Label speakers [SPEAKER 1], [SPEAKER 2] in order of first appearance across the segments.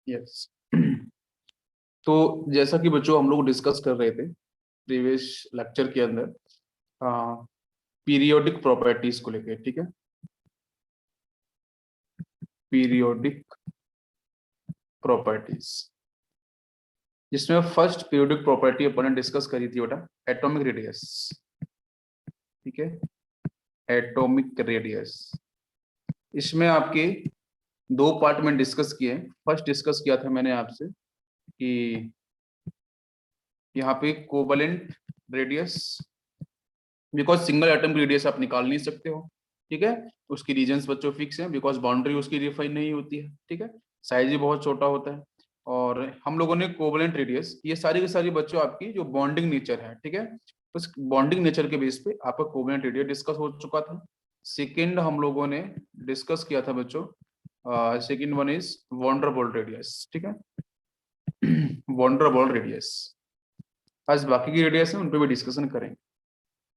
[SPEAKER 1] Yes. तो जैसा कि बच्चों हम लोग डिस्कस कर रहे थे प्रीवियस लेक्चर के अंदर पीरियोडिक प्रॉपर्टीज को लेके, ठीक है। पीरियोडिक प्रॉपर्टीज, जिसमें फर्स्ट पीरियोडिक प्रॉपर्टी अपन ने डिस्कस करी थी बेटा, एटॉमिक रेडियस, ठीक है। एटॉमिक रेडियस, इसमें आपके दो पार्ट में डिस्कस किए। फर्स्ट डिस्कस किया था मैंने आपसे कि यहाँ पे covalent radius, because single atom radius आप निकाल नहीं सकते हो, ठीक है। उसकी रीजन्स बच्चों फिक्स हैं, बिकॉज बाउंड्री उसकी डिफाइन नहीं होती है, ठीक है। साइज भी बहुत छोटा होता है। और हम लोगों ने कोवलेंट रेडियस, ये सारी की सारी बच्चों आपकी जो बॉन्डिंग नेचर है, ठीक है, उस बॉन्डिंग नेचर के बेस पे आपका कोवलेंट रेडियस डिस्कस हो चुका था। सेकेंड हम लोगों ने डिस्कस किया था बच्चों, सेकेंड वन इज वॉन्डरबॉल रेडियस, ठीक है। वॉन्डरबॉल रेडियस, आज बाकी की रेडियस है उन पर भी डिस्कशन करेंगे।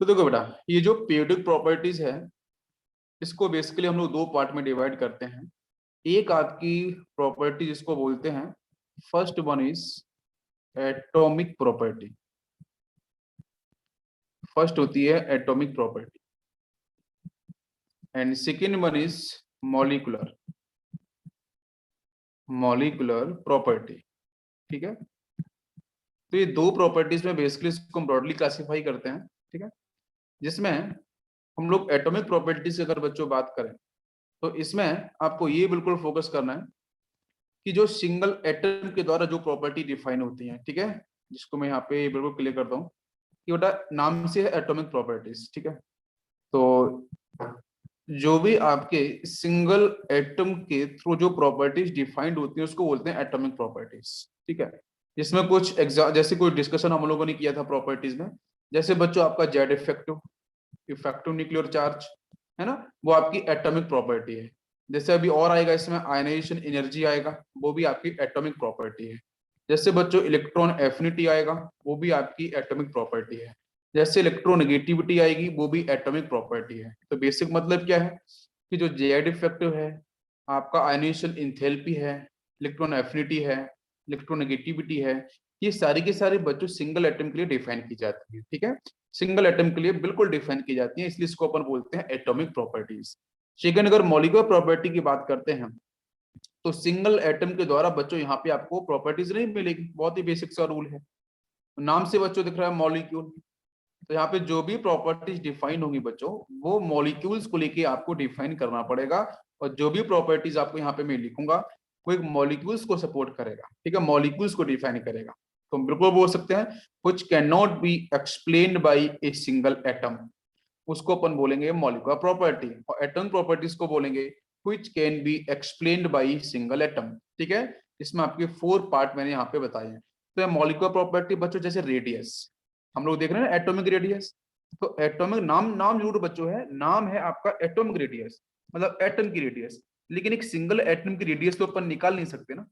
[SPEAKER 1] तो देखो बेटा, ये जो पीरियोडिक प्रॉपर्टीज है इसको बेसिकली हम लोग दो पार्ट में डिवाइड करते हैं। एक आपकी प्रॉपर्टी जिसको बोलते हैं, first one is atomic property. First होती है atomic property and second one is molecular, molecular property, ठीक है। तो ये दो प्रॉपर्टीज में बेसिकली इसको हम ब्रॉडली क्लासिफाई करते हैं, ठीक है। जिसमें हम लोग एटॉमिक प्रॉपर्टीज की अगर बच्चों बात करें तो इसमें आपको ये बिल्कुल फोकस करना है कि जो सिंगल एटम के द्वारा जो प्रॉपर्टी डिफाइन होती है, ठीक है, जिसको मैं यहाँ पे बिल्कुल क्लियर करता हूँ कि बेटा नाम से है एटॉमिक प्रॉपर्टीज, ठीक है। तो जो भी आपके सिंगल एटम के थ्रू जो प्रॉपर्टीज डिफाइंड होती है उसको बोलते हैं एटॉमिक प्रॉपर्टीज, ठीक है। जिसमें कुछ जैसे कोई डिस्कशन हम लोगों ने किया था प्रॉपर्टीज में, जैसे बच्चों आपका Z effective, effective nuclear charge है ना, वो आपकी एटॉमिक प्रॉपर्टी है। जैसे अभी और आएगा इसमें आयनाइजेशन एनर्जी आएगा, वो भी आपकी एटॉमिक प्रॉपर्टी है। जैसे बच्चों इलेक्ट्रॉन एफिनिटी आएगा, वो भी आपकी एटॉमिक प्रॉपर्टी है। जैसे इलेक्ट्रोनेगेटिविटी आएगी, वो भी एटॉमिक प्रॉपर्टी है। तो बेसिक मतलब क्या है कि जो जेड इफेक्टिव है, आपका आयनाइजेशन इंथैल्पी है, इलेक्ट्रॉन एफिनिटी है, इलेक्ट्रोनेगेटिविटी है, ये सारी के सारी बच्चों सिंगल एटम के लिए डिफाइन की जाती है, ठीक है। सिंगल एटम के लिए बिल्कुल डिफाइन की जाती है, इसलिए इसको अपन बोलते हैं एटॉमिक प्रॉपर्टीज। सेकंड, अगर मॉलिक्यूलर प्रॉपर्टी की बात करते हैं तो सिंगल एटम के द्वारा बच्चों यहाँ पे आपको प्रॉपर्टीज नहीं मिलेगी। बहुत ही बेसिक सा रूल है, नाम से बच्चों दिख रहा है मॉलिक्यूल, तो यहाँ पे जो भी प्रॉपर्टीज डिफाइन होंगी बच्चों, वो मॉलिक्यूल्स को लेके आपको डिफाइन करना पड़ेगा। और जो भी प्रॉपर्टीज आपको यहाँ पे मैं लिखूंगा वो एक मॉलिक्यूल्स को सपोर्ट करेगा, ठीक है, मॉलिक्यूल्स को डिफाइन करेगा। तो हम बिल्कुल बोल सकते हैं which can not be explained bye a single atom, उसको अपन बोलेंगे मॉलिक्यूलर प्रॉपर्टी। और एटॉमिक प्रॉपर्टीज को बोलेंगे which can be explained by single atom, ठीक है। इसमें आपके 4 पार्ट मैंने यहाँ पे बताए हैं। तो मॉलिक्यूलर प्रॉपर्टी बच्चों, जैसे रेडियस हम लोग देख रहे हैं ना, एटॉमिक रेडियस, तो एटॉमिक नाम नाम जरूर बच्चों है, नाम है आपका एटॉमिक रेडियस, मतलब एटम की रेडियस, लेकिन एक सिंगल एटम की रेडियस तो अपन निकाल नहीं सकते ना।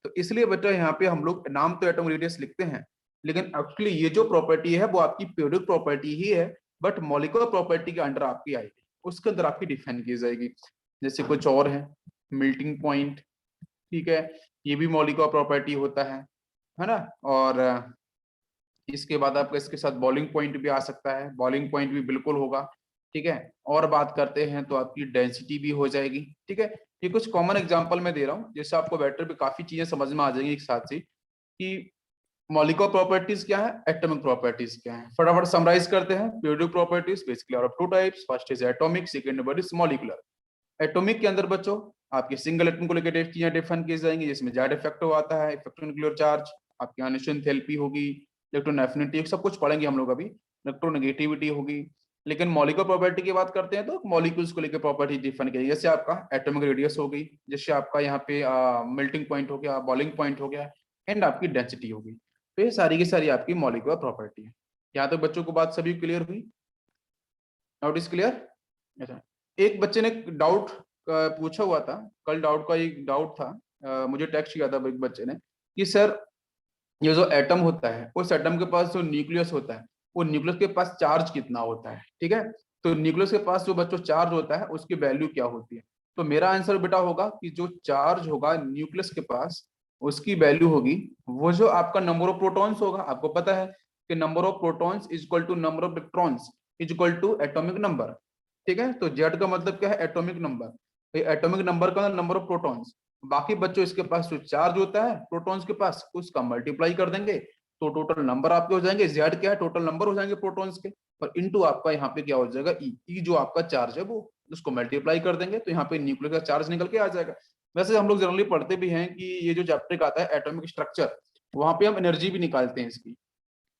[SPEAKER 1] तो इसलिए बच्चों यहाँ पे हम लोग नाम तो एटॉमिक रेडियस लिखते हैं, लेकिन एक्चुअली ये जो प्रॉपर्टी है वो आपकी पीरियोडिक प्रॉपर्टी ही है, बट मॉलिक्यूलर प्रॉपर्टी के अंडर आपकी आएगी, उसके अंदर आपकी डिफाइन की जाएगी। जैसे कुछ और है, मेल्टिंग पॉइंट, ठीक है, ये भी मॉलिक्यूलर प्रॉपर्टी होता है ना। और इसके बाद आपका इसके साथ बॉइलिंग पॉइंट भी आ सकता है, बॉइलिंग पॉइंट भी बिल्कुल होगा, ठीक है। और बात करते हैं तो आपकी डेंसिटी भी हो जाएगी, ठीक है। ये कुछ कॉमन एग्जांपल मैं दे रहा हूँ, जिससे आपको बेटर भी काफी चीजें समझ में आ जाएंगी एक साथ से कि मॉलिक्यूलर प्रॉपर्टीज क्या है, एटॉमिक प्रॉपर्टीज क्या है। फटाफट समराइज करते हैं। Periodic properties basically are of two types, first is atomic, second one is molecular. Atomic के अंदर बच्चों आपके सिंगल एटम को लेकर चीजें डिफाइन की जाएंगी, जिसमें जेड इफेक्टिव आता है, इफेक्टिव न्यूक्लियर चार्ज, आपकी आयनाइजेशन एंथैल्पी होगी, इलेक्ट्रॉन एफिनिटी, सब कुछ पढ़ेंगे हम लोग अभी, इलेक्ट्रोनेगेटिविटी होगी। लेकिन मॉलिक्यूलर प्रॉपर्टी की बात करते हैं तो मॉलिक्यूल्स को लेकर प्रॉपर्टी डिफाइन की, जैसे आपका एटॉमिक रेडियस हो गई, जैसे आपका यहाँ पे मेल्टिंग पॉइंट हो गया, बॉइलिंग पॉइंट हो गया, एंड आपकी डेंसिटी होगी। तो ये सारी की सारी आपकी मॉलिक्यूलर प्रॉपर्टी है। यहाँ तक बच्चों को बात सभी क्लियर हुई? Doubt is clear? अच्छा, एक बच्चे ने डाउट पूछा हुआ था कल, डाउट का एक डाउट था, मुझे टेक्स्ट किया था एक बच्चे ने कि सर ये जो एटम होता है, उस एटम के पास जो न्यूक्लियस होता है, वो न्यूक्लियस के पास चार्ज कितना होता है, ठीक है। तो न्यूक्लियस के पास जो बच्चों चार्ज होता है उसकी वैल्यू क्या होती है? तो मेरा आंसर बेटा होगा कि जो चार्ज होगा न्यूक्लियस के पास, उसकी वैल्यू होगी वो जो आपका नंबर ऑफ प्रोटॉन्स होगा। आपको पता है कि number of protons is equal to number of electrons is equal to atomic number. ठीक है, तो जेड का मतलब क्या है, एटॉमिक नंबर। तो एटॉमिक नंबर का नंबर ऑफ प्रोटॉन्स, बाकी बच्चों इसके पास जो चार्ज होता है प्रोटॉन्स के पास उसका मल्टीप्लाई कर देंगे तो टोटल नंबर आपके हो जाएंगे। जेड क्या है, टोटल नंबर हो जाएंगे प्रोटॉन्स के, और इनटू आपका यहाँ पे क्या हो जाएगा, ई जो आपका चार्ज है वो उसको मल्टीप्लाई कर देंगे तो यहाँ पे न्यूक्लियर का चार्ज निकल के आ जाएगा। वैसे हम लोग जनरली पढ़ते भी हैं कि ये जो चैप्टर का आता है एटॉमिक स्ट्रक्चर, वहां पे हम एनर्जी भी निकालते हैं इसकी।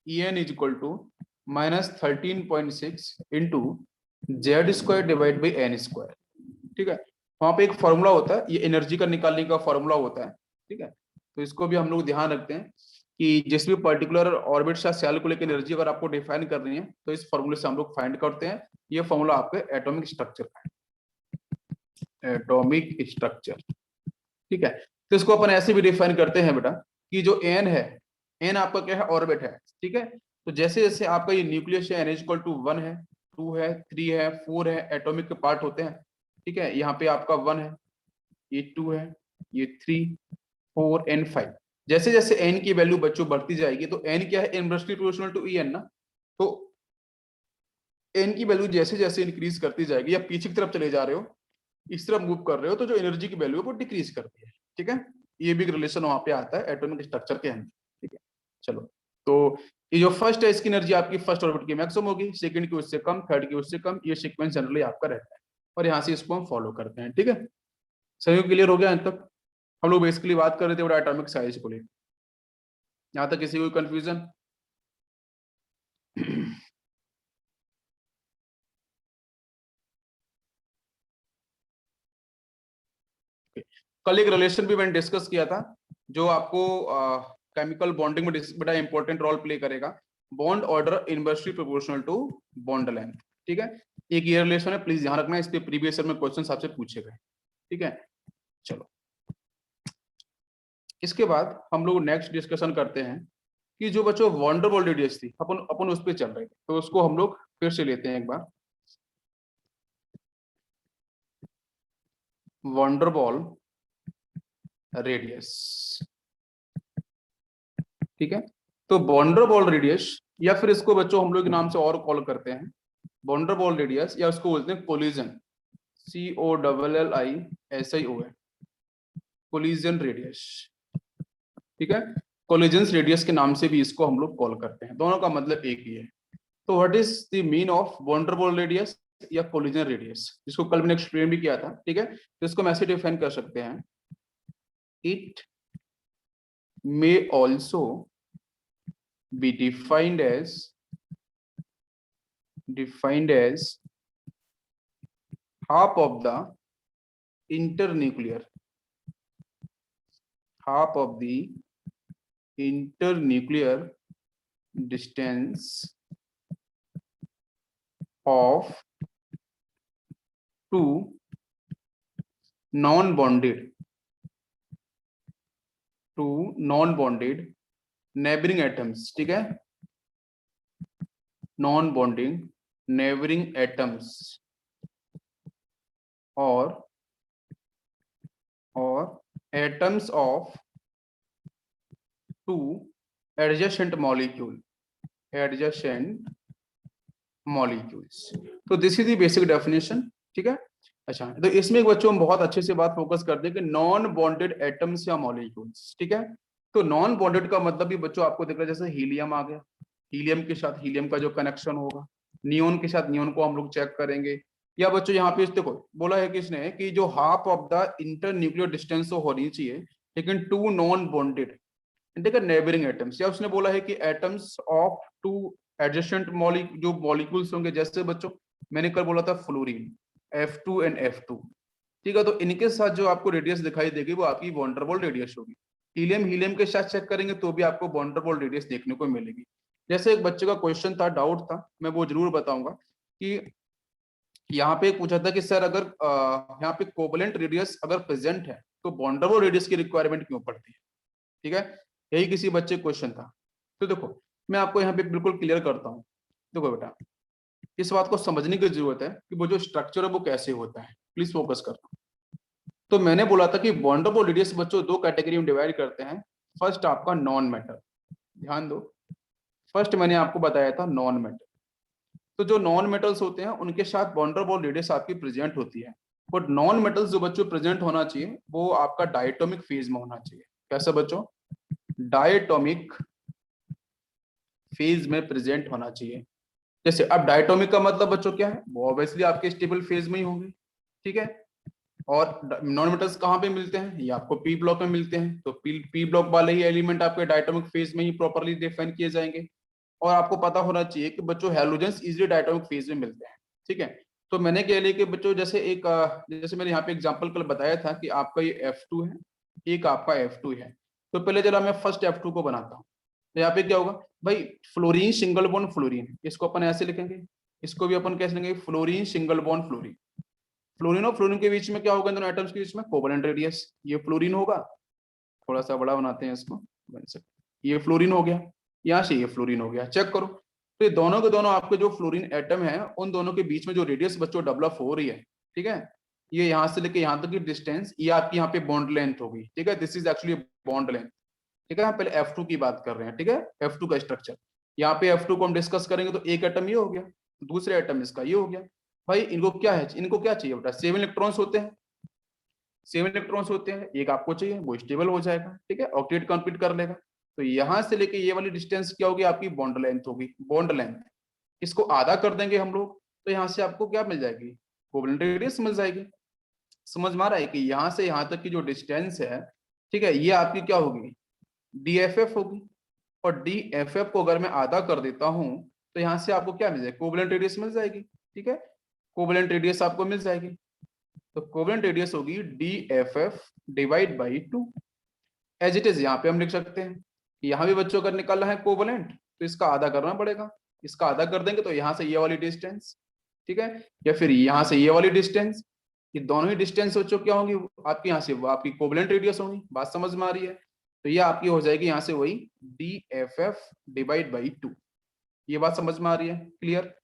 [SPEAKER 1] En is equal to -13.6 into Z square divide by n square. ठीक है, वहां पे एक फॉर्मूला होता है, ये एनर्जी का निकालने का फॉर्मूला होता है। ठीक है, तो इसको भी हम लोग ध्यान रखते हैं कि जिस भी पर्टिकुलर ऑर्बिट या सेल को लेकर एनर्जी अगर आपको डिफाइन करनी है तो इस फॉर्मूले से हम लोग फाइंड करते हैं। ये फॉर्मूला आपके एटॉमिक स्ट्रक्चर का है, एटॉमिक स्ट्रक्चर। ठीक है, तो इसको अपन ऐसे भी डिफाइन करते हैं बेटा कि जो एन है, एन आपका क्या है, ऑर्बिट है। ठीक है, तो जैसे जैसे आपका ये न्यूक्लियस है, एन इज इक्वल टू 1 है, 2 है, 3 है, 4 है, एटॉमिक के पार्ट होते हैं। ठीक है, यहाँ पे आपका 1 है, ये 2 है, ये 3, 4 एंड 5। जैसे जैसे एन की वैल्यू बच्चों बढ़ती जाएगी तो एन क्या है, inversely proportional to E n ना, तो एन की वैल्यू जैसे जैसे इंक्रीज करती जाएगी, या पीछे की तरफ चले जा रहे हो, इस तरफ मूव कर रहे हो, तो जो एनर्जी की वैल्यू है वो डिक्रीज करती है। ठीक है, ये भी रिलेशन वहां पे आता है एटॉमिक स्ट्रक्चर के अंदर। ठीक है, चलो, तो ये जो फर्स्ट है इसकी एनर्जी आपकी फर्स्ट ऑर्बिट की मैक्सिमम होगी, सेकंड की उससे कम, थर्ड की उससे कम, ये सीक्वेंस जनरली आपका रहता है और यहाँ से इसको हम फॉलो करते हैं। ठीक है, सभी क्लियर हो गया अंत तक? हम लोग बेसिकली बात कर रहे थे बड़ा एटॉमिक साइज को लेकर, यहाँ तक किसी को कंफ्यूजन? कल एक रिलेशन भी मैंने डिस्कस किया था जो आपको केमिकल बॉन्डिंग में बड़ा इंपॉर्टेंट रोल प्ले करेगा। Bond order inversely proportional to bond length. ठीक है, एक ये रिलेशन है, प्लीज ध्यान रखना, इसके प्रीवियस ईयर में क्वेश्चन आपसे पूछे गए। ठीक है, चलो, इसके बाद हम लोग नेक्स्ट डिस्कशन करते हैं कि जो बच्चों वंडरबॉल रेडियस थी, अपन अपन उस पर चल रहे थे, तो उसको हम लोग फिर से लेते हैं एक बार। वंडरबॉल रेडियस, ठीक है, तो वंडरबॉल रेडियस, या फिर इसको बच्चों हम लोग के नाम से और कॉल करते हैं वंडरबॉल रेडियस, या उसको बोलते हैं कोलिजन, COLLISION, कोलिजन रेडियस। ठीक है, कोलिजन रेडियस के नाम से भी इसको हम लोग कॉल करते हैं, दोनों का मतलब एक ही है। तो what is the mean of van der Waals radius या कोलिजन रेडियस, जिसको कल मैंने एक्सप्लेन भी किया था। ठीक है, तो इसको हम ऐसे डिफाइन कर सकते हैं, it may also be defined as half of the internuclear distance of two non-bonded neighboring atoms। ठीक है, नॉन बॉन्डिंग नेबरिंग एटम्स और atoms of two adjacent molecules. तो this is the basic definition. ठीक है, अच्छा, तो इसमें एक बच्चों हम बहुत अच्छे से बात फोकस करते हैं कि नॉन बॉन्डेड एटम्स या मॉलिक्यूल्स। ठीक है, तो नॉन बॉन्डेड का मतलब भी बच्चों आपको दिख रहा है, जैसे हीलियम आ गया, हीलियम के साथ हीलियम का जो कनेक्शन होगा, नियोन के साथ नियोन को हम लोग चेक करेंगे। या बच्चों यहाँ पे देखो बोला है किसने कि जो half of the inter nuclear distance होनी चाहिए, लेकिन टू नॉन बॉन्डेड ठीक है नेबरिंग एटम्स, या उसने बोला है कि एटम्स ऑफ टू एडजेसेंट जो मॉलिक्यूल्स होंगे, जैसे बच्चों मैंने कल बोला था फ्लोरीन F2 एंड F2। ठीक है, तो इनके साथ जो आपको रेडियस दिखाई देगी वो आपकी वंडरबॉल रेडियस होगी। हीलियम के साथ चेक करेंगे तो भी आपको वंडरबॉल रेडियस देखने को मिलेगी। जैसे एक बच्चे का क्वेश्चन था, डाउट था, मैं वो जरूर बताऊंगा कि यहाँ पे पूछा था कि सर अगर यहाँ पे कोवलेंट रेडियस अगर प्रेजेंट है तो वंडरबॉल रेडियस की रिक्वायरमेंट क्यों पड़ती है। ठीक है, यही किसी बच्चे क्वेश्चन था। तो देखो मैं आपको यहाँ पे बिल्कुल क्लियर करता हूँ। देखो बेटा, इस बात को समझने की जरूरत है कि वो जो स्ट्रक्चर है वो कैसे होता है, प्लीज फोकस करना। तो मैंने बोला था कि वंडरबॉल रेडियस बच्चों दो कैटेगरी में डिवाइड करते हैं। फर्स्ट आपका नॉन मेटल, ध्यान दो, फर्स्ट मैंने आपको बताया था नॉन मेटल। तो जो नॉन मेटल्स होते हैं उनके साथ वंडरबॉल रेडियस आपकी प्रेजेंट होती है, बट नॉन मेटल्स जो बच्चों प्रेजेंट होना चाहिए वो आपका डायटोमिक फेज में होना चाहिए। कैसा बच्चों? डायटोमिक फेज में प्रेजेंट होना चाहिए। जैसे अब डायटोमिक का मतलब बच्चों क्या है? वो ऑब्वियसली आपके स्टेबल फेज में ही होंगे, ठीक है। और नॉन मेटल्स कहाँ पे मिलते हैं? ये आपको पी ब्लॉक में मिलते हैं, तो पी ब्लॉक वाले ही एलिमेंट आपके डायटोमिक फेज में ही प्रॉपरली डिफाइन किए जाएंगे। और आपको पता होना चाहिए कि बच्चों हैलोजेंस इजीली डायटोमिक फेज में मिलते हैं, ठीक है। तो मैंने कह लिया कि बच्चों जैसे एक जैसे मैंने यहाँ पे एग्जांपल कल बताया था कि आपका ये F2 है, एक आपका F2 है। तो पहले जरा मैं फर्स्ट F2 को बनाता हूँ। तो यहाँ पे क्या होगा भाई? फ्लोरीन सिंगल बॉन्ड फ्लोरीन, इसको अपन ऐसे लिखेंगे, इसको भी अपन कैसे लिखेंगे? Fluorine single bond fluorine. Fluorine और फ्लोरीन के बीच में क्या होगा? इन दोनों एटम्स के बीच में कोवलेंट रेडियस, ये फ्लोरीन होगा। थोड़ा सा बड़ा बनाते हैं इसको, बन सकता, ये फ्लोरीन हो गया, यहाँ से ये फ्लोरीन हो गया। चेक करो, तो ये दोनों के दोनों आपके जो फ्लोरीन एटम है उन दोनों के बीच में जो रेडियस बच्चों डेवलप हो रही है, ठीक है, ये यहाँ से लेके यहाँ तक की डिस्टेंस, ये आपकी यहाँ पे बॉन्ड लेंथ होगी, ठीक है। This is actually bond length, ठीक है। हम पहले F2 की बात कर रहे हैं, ठीक है। F2 का स्ट्रक्चर, यहाँ पे F2 को हम डिस्कस करेंगे तो एक एटम ये हो गया, दूसरे एटम इसका ये हो गया। भाई इनको क्या है, इनको क्या चाहिए बेटा? 7 इलेक्ट्रॉन्स होते हैं, 7 इलेक्ट्रॉन्स होते हैं, एक आपको चाहिए, वो स्टेबल हो जाएगा, ठीक है, ऑक्टेट कंप्लीट कर लेगा। तो यहां से लेके ये वाली डिस्टेंस क्या होगी? आपकी बॉन्ड लेंथ होगी, बॉन्ड लेंथ। इसको आधा कर देंगे हम लोग, तो यहाँ से आपको क्या मिल जाएगी? कोवलेंट रेडियस मिल जाएगी। समझ में आ रहा है कि यहाँ से यहाँ तक की जो डिस्टेंस है, ठीक है, ये आपकी क्या होगी? DFF होगी। और DFF को अगर मैं आधा कर देता हूं तो यहाँ से आपको क्या मिल जाएगी? कोवलेंट रेडियस मिल जाएगी, ठीक है। कोवलेंट रेडियस आपको मिल जाएगी, तो कोवलेंट रेडियस होगी DFF divide by 2। As it is यहाँ पे हम लिख सकते हैं, यहाँ भी बच्चों का निकालना है कोवलेंट, तो इसका आधा करना पड़ेगा। इसका आधा कर देंगे तो यहाँ से ये वाली डिस्टेंस, ठीक है, या फिर यहाँ से ये वाली डिस्टेंस, ये दोनों ही डिस्टेंस बच्चों क्या होंगी? आपकी यहाँ से वो आपकी कोवलेंट रेडियस होंगी। बात समझ में आ रही है? तो ये आपकी हो जाएगी यहाँ से वही DFF डिवाइड बाई 2। ये बात समझ में आ रही है? क्लियर?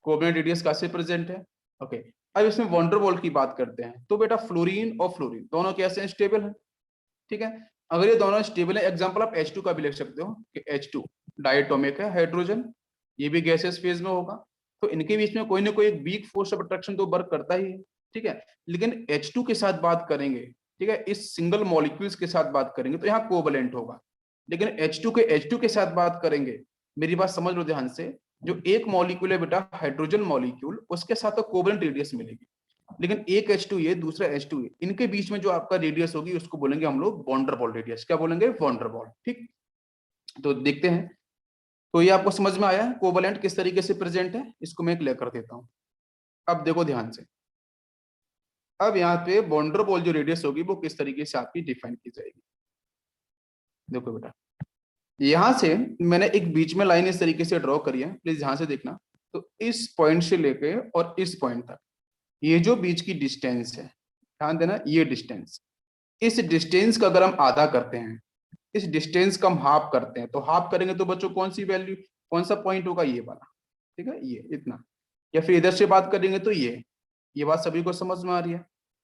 [SPEAKER 1] कोवलेंट रेडियस कैसे प्रेजेंट है? ओके। अब इसमें वंडरवॉल की बात करते हैं। तो बेटा फ्लोरीन और फ्लोरीन दोनों कैसे हैं? स्टेबल है, ठीक है। अगर ये दोनों स्टेबल है, एग्जांपल आप H2 का भी लिख सकते हो कि H2 डायटोमिक है, हाइड्रोजन, ये भी गैसेस फेज में होगा। तो इनके बीच में कोई ना कोई एक वीक फोर्स ऑफ अट्रैक्शन तो वर्क करता ही है, ठीक है। लेकिन H2 के साथ बात करेंगे, ठीक है, इस सिंगल मॉलिक्यूल्स के साथ बात करेंगे तो यहाँ कोवलेंट होगा। लेकिन H2 के साथ बात करेंगे, मेरी बात समझ लो ध्यान से, जो एक मॉलिक्यूल है बेटा हाइड्रोजन मॉलिक्यूल, उसके साथ तो कोवलेंट रेडियस मिलेगी। लेकिन एक H2 ये, दूसरा H2 ये, इनके बीच में जो आपका रेडियस होगी उसको बोलेंगे हम लोग वॉन्डरबॉल रेडियस। क्या बोलेंगे? वॉन्डरबॉल, ठीक। तो देखते हैं, तो ये आपको समझ में आया कोवलेंट किस तरीके से प्रेजेंट है? इसको मैं क्लियर कर देता हूं। अब देखो ध्यान से, अब यहाँ पे वॉन्डरबॉल जो रेडियस होगी वो किस तरीके से आपकी डिफाइन की जाएगी। देखो बेटा, यहां से मैंने एक बीच में लाइन इस तरीके से ड्रॉ करी है, प्लीज ध्यान से देखना। तो इस पॉइंट से लेके और इस पॉइंट तक ये जो बीच की डिस्टेंस है, ध्यान देना, ये डिस्टेंस, इस डिस्टेंस का अगर हम आधा करते हैं, इस डिस्टेंस का हम हाफ करते हैं, तो हाफ करेंगे तो बच्चों कौन सी वैल्यू, कौन सा पॉइंट होगा? ये वाला, ठीक है, ये इतना। या फिर इधर से बात करेंगे तो ये बात सभी को समझ में आ रही है,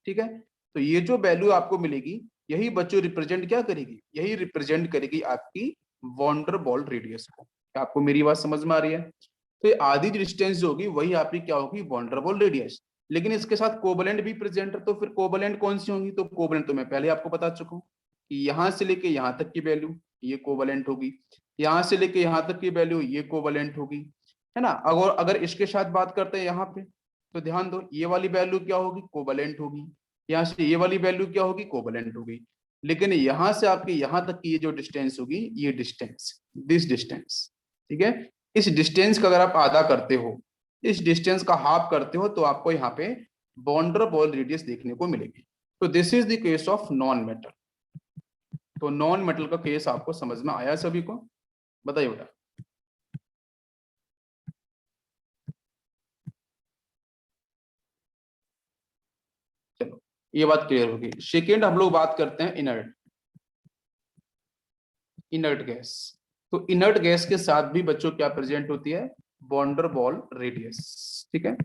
[SPEAKER 1] ठीक है। तो ये जो वैल्यू आपको मिलेगी, यही बच्चों रिप्रेजेंट क्या करेगी? यही रिप्रेजेंट करेगी आपकी वॉन्डरबॉल रेडियस को। क्या आपको मेरी बात समझ में आ रही है? तो ये आधी डिस्टेंस जो होगी वही आपकी क्या होगी? वॉन्डरबॉल रेडियस। लेकिन इसके साथ कोवलेंट भी प्रेजेंट है, तो फिर कोवलेंट कौन सी होंगी? तो कोवलेंट तो मैं पहले आपको बता चुका हूँ कि यहां से लेके यहां तक की वैल्यू ये कोवलेंट होगी, यहां से लेके यहां तक की वैल्यू ये कोवलेंट होगी, है ना। अगर इसके साथ बात करते हैं यहाँ पे, तो ध्यान दो, ये वाली वैल्यू क्या होगी? कोवलेंट होगी। यहाँ से ये वाली वैल्यू क्या होगी? कोवलेंट होगी। लेकिन यहाँ से आपके यहाँ तक की ये जो डिस्टेंस होगी, ये डिस्टेंस, दिस डिस्टेंस, ठीक है, इस डिस्टेंस का अगर आप आधा करते हो, इस डिस्टेंस का हाफ करते हो, तो आपको यहाँ पे वॉन्डरबॉल रेडियस देखने को मिलेगी। तो this is the case of non metal. तो नॉन मेटल का केस आपको समझ में आया सभी को? बताइए बेटा। चलो, ये बात क्लियर होगी। सेकेंड हम लोग बात करते हैं इनर्ट, इनर्ट गैस। तो इनर्ट गैस के साथ भी बच्चों क्या प्रेजेंट होती है? वॉन्डरबॉल रेडियस, ठीक है।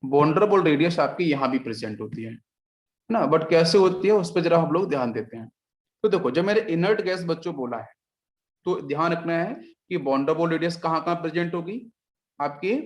[SPEAKER 1] वॉन्डरबॉल रेडियस आपकी यहां भी प्रेजेंट होती है। ना, बट कैसे होती है उस पर जरा हम लोग ध्यान देते हैं। तो देखो, जब मैंने इनर्ट गैस बच्चों बोला है, तो ध्यान रखना है कि वॉन्डरबॉल रेडियस कहाँ कहाँ प्रेजेंट होगी, आपके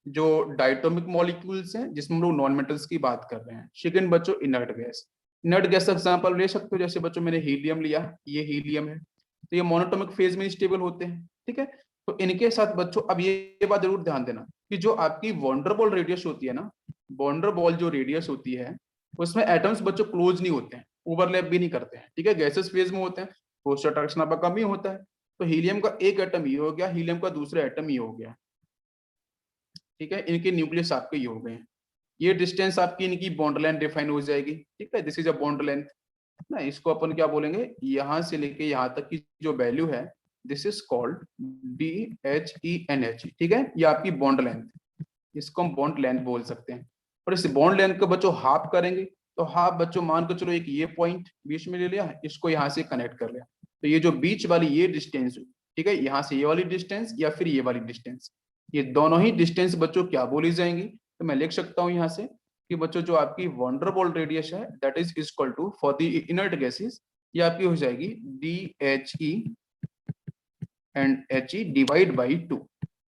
[SPEAKER 1] जो डायटोमिक मॉलिक्यूल्स हैं जिसमें हम लोग नॉन मेटल्स की बात कर रहे हैं। सेकंड बच्चों, inert gas. Inert gas example ले सकते हो, जैसे बच्चों मैंने हीलियम लिया, ये हीलियम है, तो ये मोनोटोमिक फेज में स्टेबल होते हैं, ठीक है। तो इनके साथ बच्चों अब ये बात जरूर ध्यान देना कि जो आपकी वॉन्डरबॉल रेडियस होती है ना, वॉन्डरबॉल जो रेडियस होती है उसमें एटम्स बच्चों क्लोज नहीं होते हैं, ओवरलैप भी नहीं करते हैं, ठीक है, गैसेस फेज में होते हैं, तो उससे अट्रैक्शन आपका कम ही होता है। तो हीलियम का एक एटम ये हो गया, हीलियम का दूसरा एटम ये हो गया, ठीक है, इनके न्यूक्लियस आपके ये हो गए हैं। ये डिस्टेंस आपकी इनकी बॉन्ड लेंथ डिफाइन हो जाएगी, ठीक है, this is a bond length ना। इसको अपन क्या बोलेंगे, यहां से लेके यहां तक की जो वैल्यू है, दिस इज कॉल्ड BHENH, ठीक है, ये आपकी बॉन्ड लेंथ, इसको हम बॉन्ड लेंथ बोल सकते हैं। और इस बॉन्ड लेंथ को बच्चों हाफ करेंगे, तो हाफ बच्चों मान को चलो एक ये पॉइंट बीच में ले लिया, इसको यहाँ से कनेक्ट कर लिया, तो ये जो बीच वाली ये डिस्टेंस, ठीक है, यहाँ से ये वाली डिस्टेंस या फिर ये वाली डिस्टेंस, ये दोनों ही डिस्टेंस बच्चों क्या बोली जाएंगी, तो मैं लिख सकता हूँ यहाँ से कि बच्चों जो आपकी वॉन्डरबॉल रेडियस है that is equal to for the inert gases, ये आपकी हो जाएगी DHE and HE divide by 2।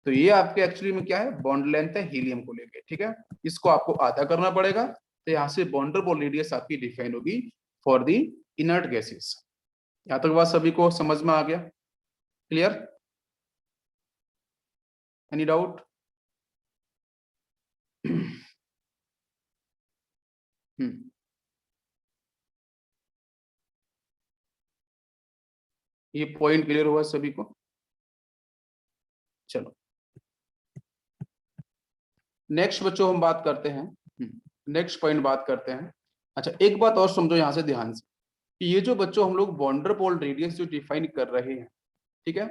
[SPEAKER 1] तो ये आपके एक्चुअली में क्या है, बॉन्ड लेंथ है हीलियम को लेके, ठीक है, इसको आपको आधा करना पड़ेगा, तो यहाँ से वॉन्डरबॉल रेडियस आपकी डिफाइन होगी फॉर द इनर्ट गैसेस। यहाँ तक बात सभी को समझ में आ गया, क्लियर, एनी डाउट? ये पॉइंट क्लियर हुआ सभी को? चलो नेक्स्ट बच्चों हम बात करते हैं, नेक्स्ट पॉइंट बात करते हैं। अच्छा एक बात और समझो यहाँ से ध्यान से, कि ये जो बच्चों हम लोग वॉन्डरबॉल रेडियस जो डिफाइन कर रहे हैं, ठीक है,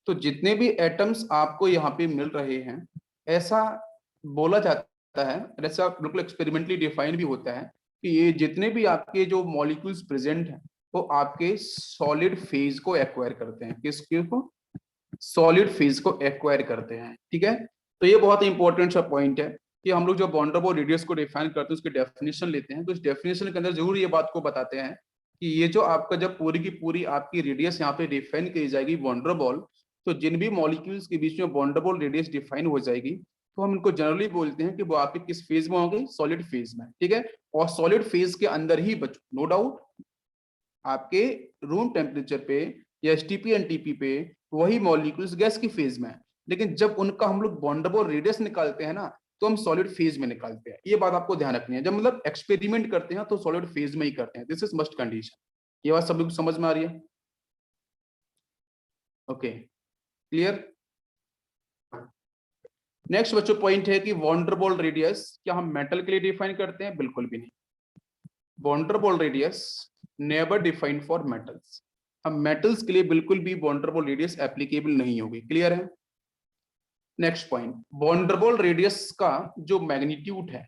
[SPEAKER 1] तो जितने भी एटम्स आपको यहाँ पे मिल रहे हैं, ऐसा बोला जाता है, ऐसा बिल्कुल एक्सपेरिमेंटली डिफाइन भी होता है कि ये जितने भी आपके जो मॉलिक्यूल्स प्रेजेंट हैं वो आपके सॉलिड फेज को एक्वायर करते हैं, किसके को, सॉलिड फेज को एक्वायर करते हैं, ठीक है। तो ये बहुत इंपॉर्टेंट सा पॉइंट है कि हम लोग जब वॉन्डरबॉल रेडियस को डिफाइन करते हैं, उसकी डेफिनेशन लेते हैं, तो इस डेफिनेशन के अंदर जरूर ये बात को बताते हैं कि ये जो आपका जब पूरी की पूरी आपकी रेडियस यहाँ पे डिफाइन की जाएगी वॉन्डरबॉल, तो जिन भी मॉलिक्यूल्स के बीच में वॉन्डरबॉल रेडियस डिफाइन हो जाएगी, तो हम इनको जनरली बोलते हैं कि वो आपके किस फेज में होंगे, सॉलिड फेज में, ठीक है। और सॉलिड फेज के अंदर ही बच्चों नो डाउट आपके रूम टेम्परेचर पे या STP एंड TP पे वही मॉलिक्यूल्स गैस की फेज में है, लेकिन जब उनका हम लोग बॉन्डरबॉल रेडियस निकालते हैं ना, तो हम सॉलिड फेज में निकालते हैं। ये बात आपको ध्यान रखनी है, जब मतलब एक्सपेरिमेंट करते हैं तो सॉलिड फेज में ही करते हैं, दिस इज मस्ट कंडीशन। ये बात सब लोग समझ में आ रही है? Okay, clear. नेक्स्ट बच्चों पॉइंट है कि वॉन्डरबॉल रेडियस क्या हम मेटल के लिए डिफाइन करते हैं? बिल्कुल भी नहीं। Van der Waals radius never defined for metals, हम मेटल्स के लिए बिल्कुल भी वॉन्डरबॉल रेडियस एप्लीकेबल नहीं होगी, क्लियर है। नेक्स्ट पॉइंट, वॉन्डरबॉल रेडियस का जो मैग्नीट्यूड है,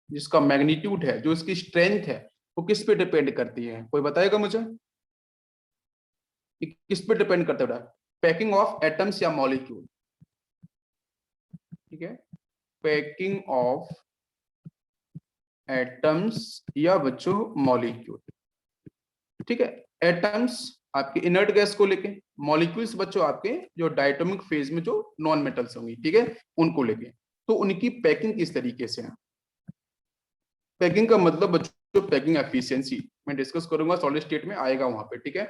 [SPEAKER 1] जिसका मैग्नीट्यूड है, जो इसकी स्ट्रेंथ है, वो किस पे डिपेंड करती है? कोई बताएगा मुझे कि किस पे डिपेंड करता है? पैकिंग ऑफ एटम्स या मॉलिक्यूल, ठीक है, पैकिंग ऑफ एटम्स या बच्चों मॉलिक्यूल, ठीक है। एटम्स आपके इनर्ट गैस को लेके, मॉलिक्यूल्स बच्चों आपके जो डायटोमिक फेज में जो नॉन मेटल्स होंगी, ठीक है, उनको लेके, तो उनकी पैकिंग किस तरीके से है? पैकिंग का मतलब बच्चों पैकिंग एफिशिएंसी मैं डिस्कस करूंगा, सॉलिड स्टेट में आएगा वहां पे, ठीक है।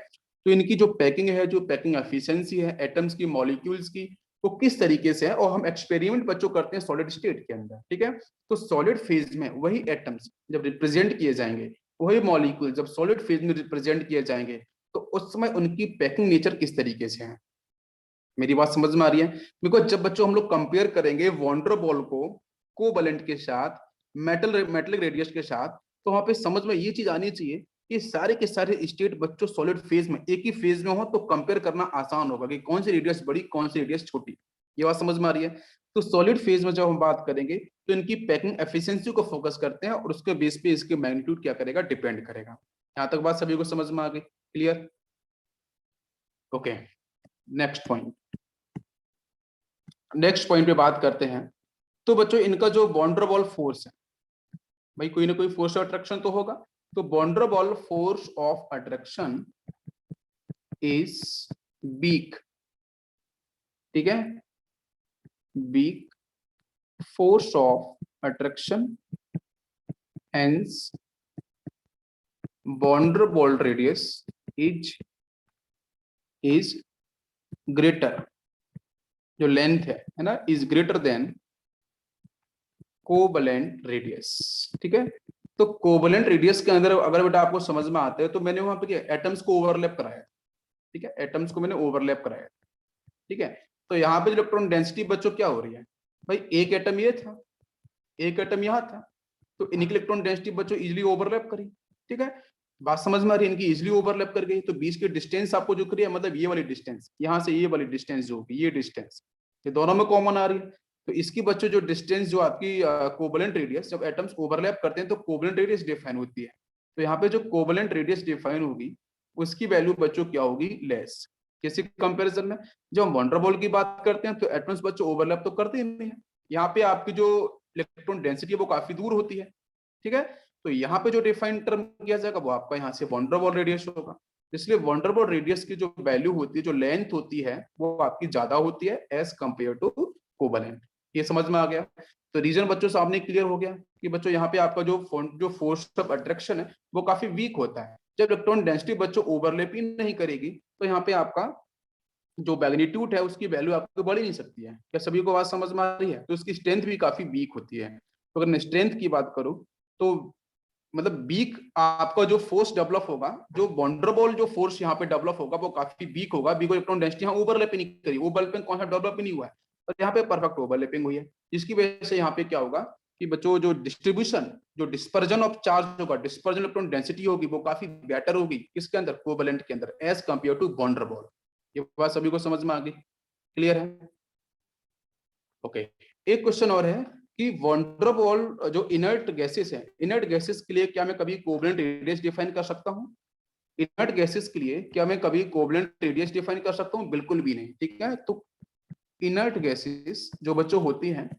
[SPEAKER 1] तो इनकी जो पैकिंग है, जो पैकिंग एफिशिएंसी है एटम्स की, मॉलिक्यूल्स की, वो किस तरीके से है, और हम एक्सपेरिमेंट बच्चों करते हैं सॉलिड स्टेट के अंदर, ठीक है। तो सॉलिड फेज में वही एटम्स जब रिप्रेजेंट किए जाएंगे, वही मॉलिक्यूल जब सॉलिड फेज में रिप्रेजेंट किए जाएंगे, तो उस समय उनकी पैकिंग नेचर किस तरीके से है? मेरी बात समझ में आ रही है? बिकॉज जब बच्चों हम लोग कंपेयर करेंगे वॉन्डर बॉल को कोवैलेंट के साथ, मेटलिक रेडियस के साथ, तो वहां पे समझ में ये चीज आनी चाहिए कि सारे के सारे स्टेट बच्चों सॉलिड फेज में एक ही फेज में हो, तो कंपेयर करना आसान होगा कि कौन सी रेडियस बड़ी, कौन सी रेडियस छोटी। ये बात समझ में आ रही है? तो सॉलिड फेज में जब हम बात करेंगे, तो इनकी पैकिंग एफिशिएंसी को फोकस करते हैं, और उसके बेस पे इसके मैग्नीट्यूड क्या करेगा, डिपेंड करेगा। यहाँ तक बात सभी को समझ में आ गई, clear? Okay, next point, next point पे बात करते हैं। तो बच्चों इनका जो वॉन्डरबॉल फोर्स है, भाई कोई ना कोई फोर्स ऑफ अट्रैक्शन तो होगा। तो van der Waals force of attraction is weak, ठीक है, weak force of attraction, hence van der Waal radius is greater, जो लेंथ है ना, is greater than covalent radius, ठीक है। तो कोवलेंट रेडियस के अंदर अगर बेटा आपको समझ में आते हैं तो मैंने वहां पे क्या एटम्स को ओवरलैप कराया, ठीक है, एटम्स को मैंने ओवरलैप कराया, ठीक है। तो यहाँ पे इलेक्ट्रॉन डेंसिटी बच्चों क्या हो रही है, भाई एक एटम ये था, एक एटम यहाँ था, तो इनकी इलेक्ट्रॉन डेंसिटी बच्चों इजीली ओवरलैप करी, ठीक है। बात समझ में आ रही है, इनकी इजीली ओवरलैप कर गई। तो बीच की डिस्टेंस आपको जो करी है, मतलब ये वाली डिस्टेंस, यहाँ से ये वाली डिस्टेंस जो होगी, ये डिस्टेंस, ये दोनों में कॉमन आ रही है। तो इसकी बच्चों जो डिस्टेंस जो आपकी कोवलेंट रेडियस, जब एटम्स ओवरलैप करते हैं तो कोवलेंट रेडियस डिफाइन होती है। तो यहाँ पे जो कोवलेंट रेडियस डिफाइन होगी उसकी वैल्यू बच्चों क्या होगी, लेस। किसी कंपैरिजन में जब हम वंडरबॉल की बात करते हैं तो एटम्स बच्चों ओवरलैप तो करते ही नहीं है। यहाँ पे आपकी जो इलेक्ट्रॉन डेंसिटी है वो काफी दूर होती है, ठीक है। तो यहाँ पे जो डिफाइन टर्म किया जाएगा वो आपका यहाँ से वंडरबॉल रेडियस होगा। इसलिए वंडरबॉल रेडियस की जो वैल्यू होती है, जो लेंथ होती है, वो आपकी ज्यादा होती है एज कंपेयर टू कोवलेंट। ये समझ में आ गया। तो रीजन बच्चों सामने क्लियर हो गया कि बच्चों यहाँ पे आपका जो फोर्स ऑफ अट्रैक्शन है वो काफी वीक होता है। जब इलेक्ट्रॉन डेंसिटी बच्चों ओवरलैप ही नहीं करेगी तो यहाँ पे आपका जो मैग्नीट्यूड है उसकी वैल्यू आपको बढ़ ही नहीं सकती है। क्या सभी को बात समझ में आ रही है? तो उसकी स्ट्रेंथ भी काफी वीक होती है। तो अगर मैं स्ट्रेंथ की बात करूं तो मतलब वीक आपका जो फोर्स डेवलप होगा, जो वंडरबॉल जो फोर्स यहाँ पे डेवलप होगा वो काफी वीक होगा। बिकॉज इलेक्ट्रॉन डेंसिटी यहाँ ओवरलैप नहीं करी, ओवरलैपिंग कॉन्सेप्ट डेवलप ही नहीं हुआ है, और यहाँ पे परफेक्ट ओवरलैपिंग हुई है। जिसकी वजह से यहाँ पे क्या होगा कि बच्चों जो डिस्ट्रीब्यूशन, जो डिस्पर्जन ऑफ चार्ज होगा, डिस्पर्जन इलेक्ट्रॉन डेंसिटी होगी वो काफी बेटर होगी किसके अंदर, कोवलेंट के अंदर, एज कंपेयर टू वंडरबॉल। ये बात सभी को समझ में आ गई, क्लियर है? ओके। एक क्वेश्चन और है कि वंडरबॉल जो इनर्ट गैसेस है, इनर्ट गैसेस के लिए क्या मैं कभी कोवलेंट रेडियस डिफाइन कर सकता हूँ? इनर्ट गैसेस के लिए क्या मैं कभी कोवलेंट रेडियस डिफाइन कर सकता हूँ? बिल्कुल भी नहीं, ठीक है। तो इनर्ट गैसेस जो बच्चों होती हैं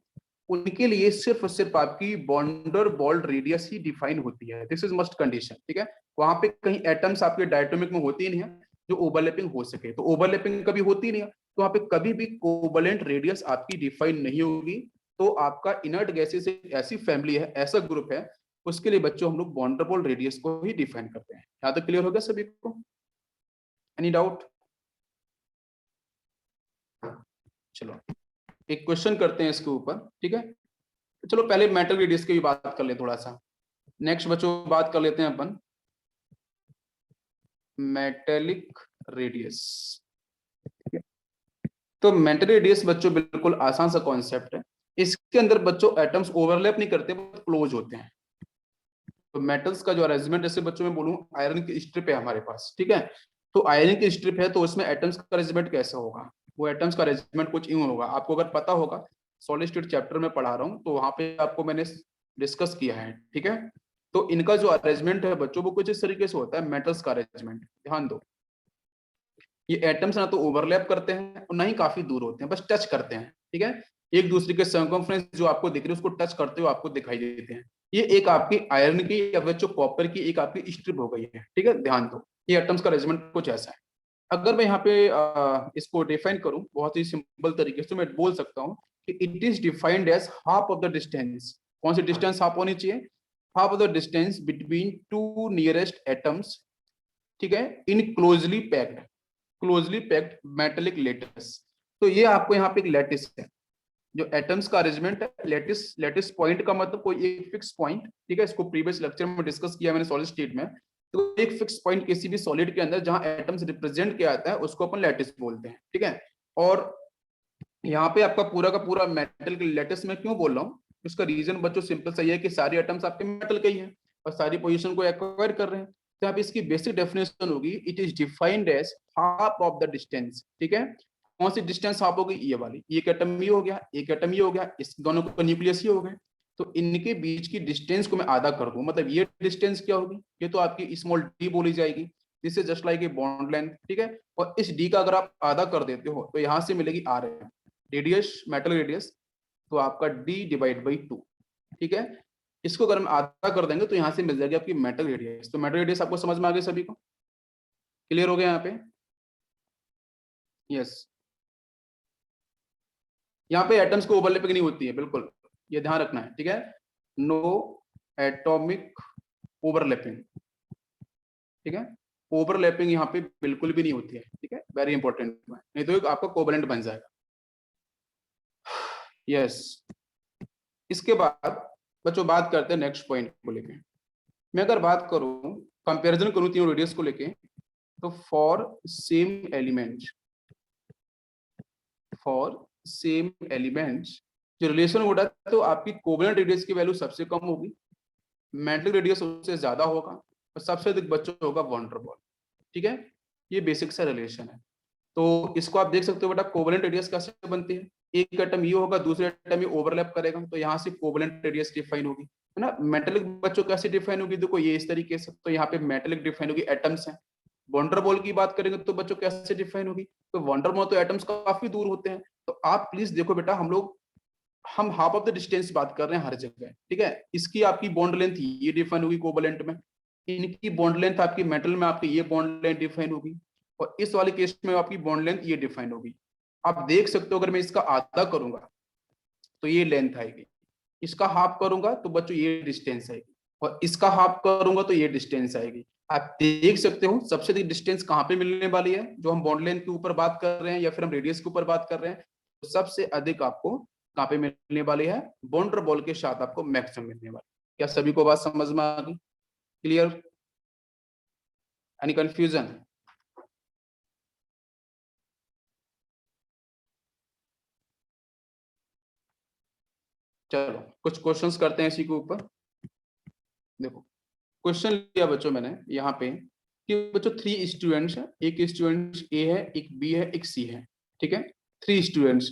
[SPEAKER 1] उनके लिए सिर्फ और सिर्फ आपकी वंडरबॉल रेडियस ही डिफाइन होती है। दिस इज मस्ट कंडीशन, ठीक है। वहां पे कहीं एटम्स आपके डायटोमिक में होती ही नहीं है जो ओवरलैपिंग हो सके, तो ओवरलैपिंग कभी होती नहीं है, तो वहां पे कभी भी कोवलेंट रेडियस आपकी डिफाइन नहीं होगी। तो आपका इनर्ट गैसेस एक ऐसी फैमिली है, ऐसा ग्रुप है, उसके लिए बच्चों हम लोग वंडरबॉल रेडियस को ही डिफाइन करते हैं। यहाँ तक क्लियर हो गया सभी को? Any doubt? चलो एक क्वेश्चन करते हैं इसके ऊपर, ठीक है। चलो पहले मेटल रेडियस की भी बात कर ले थोड़ा सा। नेक्स्ट बच्चों बात कर लेते हैं अपन मेटेलिक रेडियस। तो मेटल रेडियस बच्चों बिल्कुल आसान सा कॉन्सेप्ट है। इसके अंदर बच्चों एटम्स ओवरलैप नहीं करते, क्लोज होते हैं। तो मेटल्स का जो अरेंजमेंट, जैसे बच्चों में बोलूं आयरन की स्ट्रिप है हमारे पास, ठीक है। तो आयरन की स्ट्रिप है तो उसमें एटम्स का अरेंजमेंट कैसा होगा? वो एटम्स का अरेंजमेंट कुछ यूं होगा। आपको अगर पता होगा, सॉलिड स्टेट चैप्टर में पढ़ा रहा हूँ तो वहां पे आपको मैंने डिस्कस किया है, ठीक है। तो इनका जो अरेंजमेंट है बच्चों वो कुछ इस तरीके से होता है, मेटल्स का अरेंजमेंट। ध्यान दो, ये एटम्स ना तो ओवरलैप करते हैं और ना ही काफी दूर होते हैं, बस टच करते हैं, ठीक है। एक दूसरे के सर्कमफ्रेंस जो आपको दिख रही है उसको टच करते हुए आपको दिखाई देते हैं। ये एक आपकी आयरन की या बच्चों कॉपर की एक आपकी स्ट्रिप हो गई है, ठीक है। ध्यान दो, ये एटम्स का अरेंजमेंट कुछ ऐसा है। अगर मैं यहाँ पे इसको डिफाइन करूं बहुत ही सिंपल तरीके से, मैं बोल सकता हूँ कि it is defined as half of the distance. कौन सी डिस्टेंस हाफ होनी चाहिए? Half of the distance between two nearest atoms, ठीक है, in closely packed metallic lattice. तो ये आपको यहाँ पे एक लेटिस है, जो एटम्स का अरेंजमेंट है। लेटिस, लेटिस पॉइंट का मतलब कोई एक फिक्स पॉइंट, ठीक है। इसको प्रीवियस लेक्चर में डिस्कस किया मैंने सॉलिड स्टेट में। तो एक फिक्स पॉइंट किसी भी सॉलिड के अंदर जहां एटम्स रिप्रेजेंट किया जाता है उसको अपन लेटिस बोलते हैं, ठीक है। और यहाँ पे आपका पूरा का पूरा मेटल के लेटिस में क्यों बोल रहा हूँ, उसका रीजन बच्चों सिंपल सा ये है कि सारे एटम्स आपके मेटल के ही हैं और सारी पोजीशन को एक्वायर कर रहे हैं। तो यहाँ पे इसकी बेसिक डेफिनेशन होगी, it is defined as half of the distance, ठीक है। कौन सी डिस्टेंस हाफ होगी? ये वाली, एक एटम ये हो गया, एक एटम ये हो गया, इस दोनों को न्यूक्लियस ही हो गए। तो इनके बीच की डिस्टेंस को मैं आधा कर दूं, मतलब ये डिस्टेंस क्या होगी? ये तो आपकी स्मॉल डी बोली जाएगी, this is just like a bond length, ठीक है। और इस डी का अगर आप आधा कर देते हो तो यहाँ से मिलेगी आर रेडियस, मेटल रेडियस, तो आपका d डिवाइड बाई 2, ठीक है। इसको अगर हम आधा कर देंगे तो यहाँ से मिल जाएगी आपकी मेटल रेडियस। तो मेटल रेडियस आपको समझ में आ गई सभी को, क्लियर हो गया यहाँ पे? यस, यहाँ पे एटम्स को ओवरलैपिंग नहीं होती है, बिल्कुल ये ध्यान रखना है, ठीक है? नो एटॉमिक ओवरलैपिंग, ठीक है? ओवरलैपिंग यहाँ पे बिल्कुल भी नहीं होती है, ठीक है? वेरी इंपॉर्टेंट, नहीं तो आपका कोवेलेंट बन जाएगा। यस, इसके बाद बच्चों बात करते हैं नेक्स्ट पॉइंट को लेके। मैं अगर बात करूं, कंपैरिजन करूं तीनों रेडियस को लेके, तो फॉर सेम एलिमेंट्स जो रिलेशन हो रहा है, तो आपकी कोवेलेंट रेडियस की वैल्यू सबसे कम होगी, मैग्नेटिक रेडियस उससे ज्यादा होगा, और सबसे अधिक बच्चों होगा वॉन डेर वाल्स, ठीक है? ये बेसिक सा रिलेशन है। तो इसको आप देख सकते हो बेटा, कोवेलेंट रेडियस कैसे बनती है? एक एटम ये होगा, दूसरे एटम ये ओवरलैप करेगा, तो यहाँ से कोवेलेंट रेडियस डिफाइन होगी, है ना? मेटेलिक बच्चों कैसे डिफाइन होगी? देखो ये इस तरीके से, तो यहाँ पे मेटेलिक डिफाइन होगी, एटम्स हैं। वंडरबॉल की बात करेंगे तो बच्चों कैसे डिफाइन होगी? तो वंडरबॉल तो एटम्स काफी दूर होते हैं, तो आप प्लीज देखो बेटा, हम हाफ ऑफ द डिस्टेंस बात कर रहे हैं हर जगह, ठीक है? इसकी आपकी बॉन्ड लेंथ ये डिफाइन होगी कोवेलेंट में, इनकी बॉन्ड लेंथ आपकी मेटल में आपकी ये बॉन्ड लेंथ डिफाइन होगी, और इस वाले केस में आपकी बॉन्ड लेंथ ये डिफाइन होगी। आप देख सकते हो, अगर मैं इसका आधा करूंगा तो ये लेंथ आएगी, इसका हाफ करूंगा तो बच्चों ये डिस्टेंस आएगी, और इसका हाफ करूंगा तो ये डिस्टेंस आएगी। आप देख सकते हो सबसे अधिक डिस्टेंस कहाँ पे मिलने वाली है, जो हम बॉन्ड लेंथ के ऊपर बात कर रहे हैं या फिर हम रेडियस के ऊपर बात कर रहे हैं, तो सबसे अधिक आपको कहाँ पे मिलने वाली है? वॉन डेर वाल्स के साथ आपको मैक्सिमम मिलने वाली। क्या सभी को बात समझ में आ गई? क्लियर? Any confusion? चलो कुछ क्वेश्चंस करते हैं इसी के ऊपर। देखो क्वेश्चन लिया बच्चों मैंने यहाँ पे कि बच्चों 3 स्टूडेंट्स हैं, एक स्टूडेंट ए है, एक बी है, एक सी है, ठीक है? 3 students,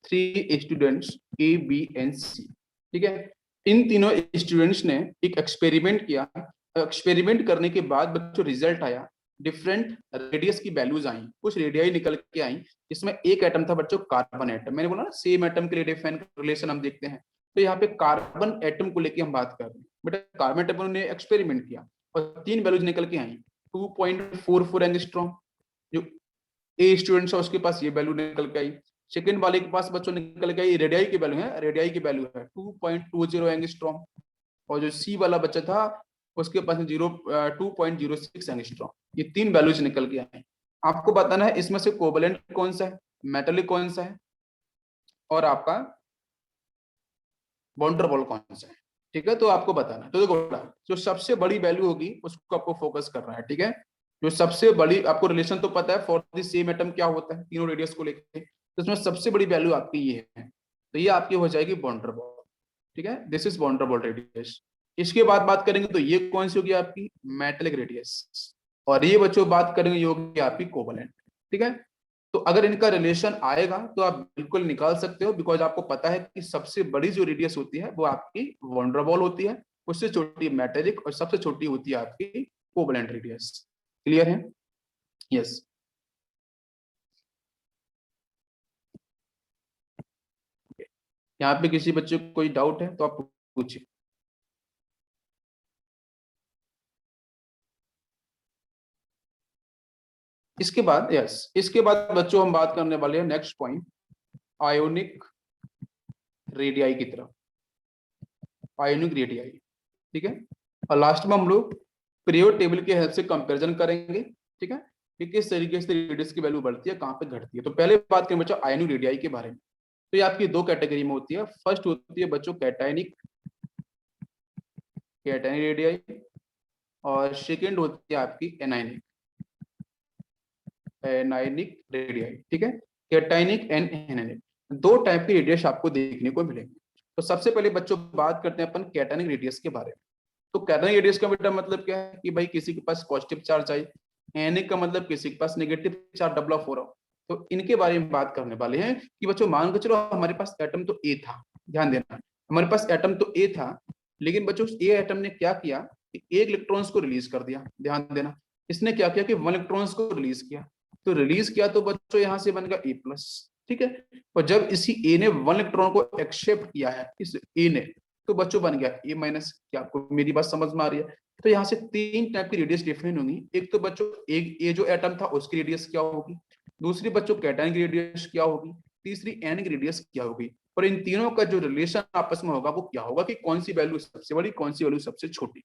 [SPEAKER 1] 3 students A B and C, ठीक है? इन तीनों स्टूडेंट्स ने एक एक्सपेरिमेंट किया, एक्सपेरिमेंट करने के बाद बच्चों रिजल्ट आया, डिफरेंट रेडियस की वैल्यूज आई, कुछ रेडियाई निकल के आई, इसमें एक एटम था बच्चों कार्बन एटम। मैंने बोला ना सेम एटम के लिए डिफरेंट रिलेशन हम देखते हैं, तो यहाँ पे कार्बन एटम को लेके हम बात कर रहे हैं। बेटा कार्बन एटम ने एक्सपेरिमेंट किया और 3 वैल्यूज निकल के आई, 2.44 एंगस्ट्रॉम, जो ए स्टूडेंट है उसके पास ये वैल्यू निकल के आई, सेकंड वाले के पास बच्चों निकल के आई रेडियाई की वैल्यू है, रेडियाई की वैल्यू है 2.20 एंगस्ट्रॉम, और जो सी वाला बच्चा था उसके पास 2.06 एंगस्ट्रॉम। ये 3 वैल्यूज निकल के आए। आपको बताना है इसमें से कोवेलेंट कौन सा है, मेटेलिक कौन सा है, और आपका वॉन डेर वाल्स कौन सा है, ठीक है? तो आपको बताना है। तो देखो जो सबसे बड़ी वैल्यू होगी उसको आपको फोकस करना है, ठीक है? जो सबसे बड़ी, आपको रिलेशन तो पता है फॉर द सेम एटम क्या होता है तीनों रेडियस को लेके, तो इसमें सबसे बड़ी वैल्यू आपकी ये है, तो ये आपकी हो जाएगी वॉन डेर वाल्स, ठीक है? This is van der Waals radius. इसके बाद बात करेंगे तो ये कौन सी होगी आपकी मेटेलिक रेडियस, और ये बच्चों बात करेंगे ये होगी आपकी कोवेलेंट, ठीक है? तो अगर इनका रिलेशन आएगा तो आप बिल्कुल निकाल सकते हो, बिकॉज आपको पता है कि सबसे बड़ी जो रेडियस होती है वो आपकी वॉन डेर वाल्स होती है, उससे छोटी मेटेलिक, और सबसे छोटी होती है आपकी कोवेलेंट रेडियस। क्लियर है? यस। यहाँ पे किसी बच्चे को कोई डाउट है तो आप पूछिए। इसके बाद इसके बाद बच्चों हम बात करने वाले हैं नेक्स्ट पॉइंट, आयोनिक रेडियाई की तरफ, आयोनिक रेडियाई, ठीक है? और लास्ट में हम लोग पीरियोडिक टेबल की हेल्प से कंपैरिजन करेंगे, ठीक है? कि किस तरीके से रेडियस की वैल्यू बढ़ती है, कहाँ पे घटती है। तो पहले बात करें बच्चों आयोनिक रेडियाई के बारे में, तो ये आपकी 2 कैटेगरी में होती है। फर्स्ट होती है बच्चों कैटायनिक रेडियाई, और सेकेंड होती है आपकी एनायनिक रेडियाई, ठीक है? कैटायनिक एंड एनायनिक, 2 टाइप की रेडियस आपको देखने को मिलेंगे। तो सबसे पहले बच्चों बात करते हैं अपन कैटायनिक रेडियस के बारे में। तो कैटायनिक रेडियस का बेटा मतलब क्या है कि भाई किसी के पास पॉजिटिव चार्ज आई, एनायनिक का मतलब किसी के पास नेगेटिव चार्ज डेवलप हो रहा हो। तो इनके बारे में बात करने वाले हैं कि बच्चों मान के चलो हमारे पास एटम तो ए था, ध्यान देना, हमारे पास एटम तो ए था, लेकिन बच्चों ए एटम ने क्या किया कि एक इलेक्ट्रॉन्स को रिलीज कर दिया, ध्यान देना, इसने क्या किया कि 1 इलेक्ट्रॉन्स को रिलीज किया, तो रिलीज किया तो बच्चों यहाँ से बन गया ए प्लस, ठीक है। और जब इसी ए ने 1 इलेक्ट्रॉन को एक्सेप्ट किया है, इस ए ने, तो बच्चों बन गया ए माइनस। क्या आपको मेरी बात समझ में आ रही है? तो यहाँ से 3 टाइप की रेडियस डिफाइन होंगी। एक तो बच्चों एक ए जो एटम था उसकी रेडियस क्या होगी, दूसरी बच्चों कैटायन की रेडियस क्या होगी, तीसरी एन की रेडियस क्या होगी, और इन तीनों का जो रिलेशन आपस में होगा वो क्या होगा कि कौन सी वैल्यू सबसे बड़ी, कौन सी वैल्यू सबसे छोटी।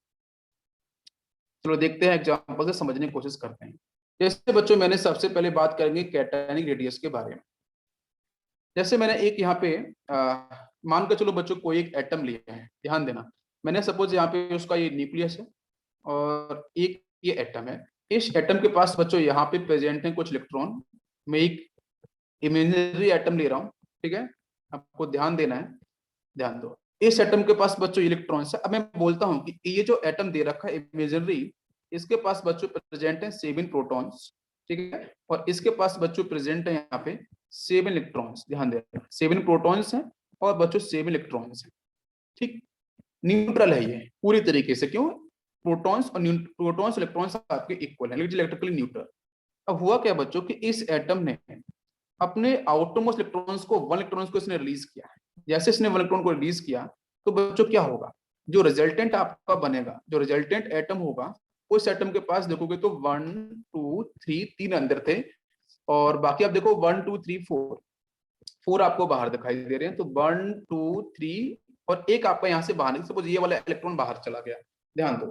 [SPEAKER 1] चलो देखते हैं, एग्जांपल से समझने की कोशिश करते हैं। जैसे बच्चों मैंने सबसे पहले बात करेंगे कैटायनिक रेडियस के बारे में। जैसे मैंने एक यहाँ पे मान कर चलो बच्चों कोई एक एटम लिया है, ध्यान देना। मैंने सपोज यहाँ पे उसका ये न्यूक्लियस है और एक ये एटम है। इस एटम के पास बच्चों यहाँ पे प्रेजेंट है कुछ इलेक्ट्रॉन। मैं एक इमेजिनरी एटम ले रहा हूँ, ठीक है, आपको ध्यान देना है, ध्यान दो। इस एटम के पास बच्चों इलेक्ट्रॉन्स है। अब मैं बोलता हूँ कि ये जो एटम दे रखा है इमेजिनरी, इसके पास बच्चों प्रेजेंट है 7 प्रोटॉन्स, ठीक है, और इसके पास बच्चों प्रेजेंट है यहाँ पे 7 इलेक्ट्रॉन्स। ध्यान देना, 7 प्रोटॉन्स हैं और बच्चों 7 इलेक्ट्रॉन्स हैं, ठीक। न्यूट्रल है ये पूरी तरीके से, क्यों? प्रोटॉन्स इलेक्ट्रॉन्स आपके इक्वल है, लेकिन इलेक्ट्रिकली न्यूट्रल। अब हुआ क्या बच्चों कि इस एटम ने अपने आउटरमोस्ट इलेक्ट्रॉन्स को 1 इलेक्ट्रॉन्स को इसने रिलीज किया है। जैसे इसने 1 इलेक्ट्रॉन को रिलीज किया तो बच्चों क्या होगा, जो रिजल्टेंट आपका बनेगा, जो रिजल्टेंट एटम होगा, उस एटम के पास देखोगे तो 1 2 3 3 अंदर थे, और बाकी आप देखो 1 2 3 4 आपको बाहर दिखाई दे रहे हैं। तो 1 2 3 और एक आपका यहाँ से बाहर निकल, सपोज ये वाला इलेक्ट्रॉन बाहर चला गया, ध्यान दो,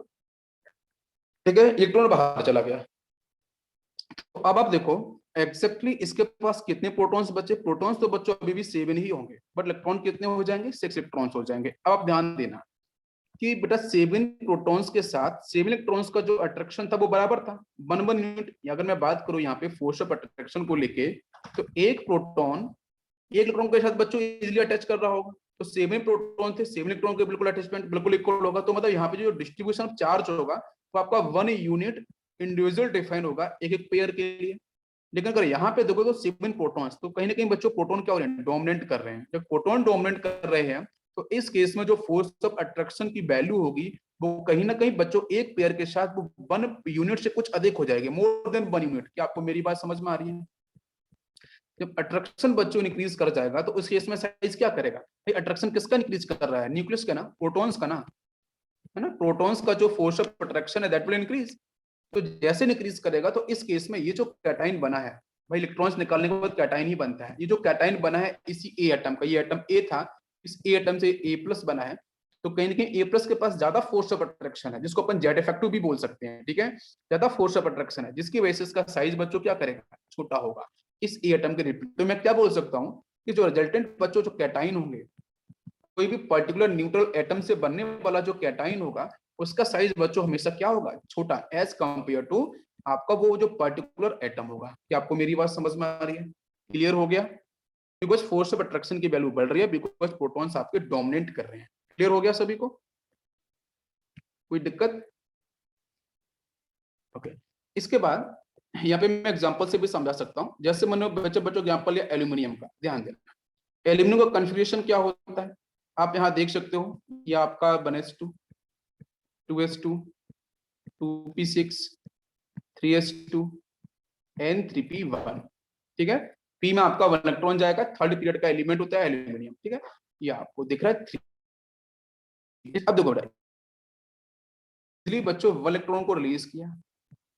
[SPEAKER 1] ठीक है, इलेक्ट्रॉन बाहर चला गया। तो अब आप देखो एग्जैक्टली इसके पास कितने प्रोटॉन्स बचे। प्रोटॉन्स तो बच्चों अभी भी 7 ही होंगे, बट इलेक्ट्रॉन कितने हो जाएंगे, 6 इलेक्ट्रॉन्स हो जाएंगे। अब आप ध्यान देना कि बेटा 7 प्रोटॉन्स के साथ 7 इलेक्ट्रॉन्स का जो अट्रैक्शन था वो बराबर था, 1 1 यूनिट। अगर मैं बात करूं यहाँ पे फोर्स ऑफ अट्रैक्शन को लेके, तो एक प्रोटॉन एक इलेक्ट्रॉन के साथ बच्चों इजीली अटैच कर रहा होगा। तो 7 प्रोटॉन थे, 7 इलेक्ट्रॉन के बिल्कुल अटैचमेंट बिल्कुल इक्वल होगा। तो मतलब यहाँ पे जो डिस्ट्रीब्यूशन ऑफ चार्ज होगा तो आपका 1 यूनिट इंडिविजुअल डिफाइन होगा एक एक पेयर के लिए। लेकिन अगर यहाँ पे देखो तो 7 प्रोटॉन्स, तो कहीं ना कहीं बच्चों प्रोटॉन क्या हो रहे हैं, डोमिनेट कर रहे हैं। जब प्रोटॉन डोमिनेट कर रहे हैं तो इस केस में जो फोर्स ऑफ अट्रैक्शन की वैल्यू होगी वो कहीं ना कहीं बच्चों एक पेयर के साथ वो 1 यूनिट से कुछ अधिक हो जाएगी, मोर देन 1 यूनिट। क्या आपको मेरी बात समझ में आ रही है? जब अट्रैक्शन बच्चों इंक्रीज कर जाएगा तो उस केस में साइज क्या करेगा भाई, अट्रैक्शन किसका इंक्रीज कर रहा है, न्यूक्लियस का ना, प्रोटॉन्स का ना, है ना। प्रोटॉन्स का जो फोर्स ऑफ अट्रैक्शन है दैट विल इंक्रीज। तो जैसे इंक्रीज करेगा तो इस केस में ये जो कैटाइन बना है भाई, इलेक्ट्रॉन्स निकालने के बाद कैटाइन ही बनता है। ये जो कैटाइन बना है इसी ए एटम का, ये एटम ए था, इस ए एटम से ए प्लस बना है। तो कहीं ना कहीं ए प्लस के पास ज्यादा फोर्स ऑफ अट्रैक्शन है, जिसको अपन जेड इफेक्टिव भी बोल सकते हैं, ठीक है। ज्यादा फोर्स ऑफ अट्रैक्शन है जिसकी वजह से इसका साइज बच्चों क्या करेगा, छोटा होगा इस ए एटम के रिलेटेड। तो मैं क्या बोल सकता हूँ कि जो रिजल्टेंट बच्चों जो कैटाइन होंगे, कोई भी पर्टिकुलर न्यूट्रल एटम से बनने वाला जो कैटाइन होगा उसका साइज बच्चों हमेशा क्या होगा, छोटा, एज कंपेयर टू आपका वो जो पर्टिकुलर एटम होगा। क्या आपको मेरी बात समझ में आ रही है? क्लियर हो गया? बिकॉज फोर्स ऑफ अट्रैक्शन की वैल्यू बढ़ रही है, बिकॉज प्रोटॉन्स आपके डोमिनेट कर रहे हैं। क्लियर हो गया सभी को? कोई दिक्कत? ओके इसके बाद यहाँ पे मैं एग्जांपल से भी समझा सकता हूँ। जैसे मैंने बच्चों एग्जांपल लिया एल्यूमिनियम का, ध्यान देना। एल्यूमिनियम का कॉन्फ़िगरेशन क्या होता है, आप यहाँ देख सकते हो, ये आपका 1s2 2s2 2p6 3s2 n3p1, ठीक है। पी में आपका 1 इलेक्ट्रॉन जाएगा, थर्ड पीरियड का एलिमेंट होता है एल्यूमिनियम, ठीक है। ये आपको दिख रहा है 3। अब देखो बच्चों 1 इलेक्ट्रॉन को रिलीज किया,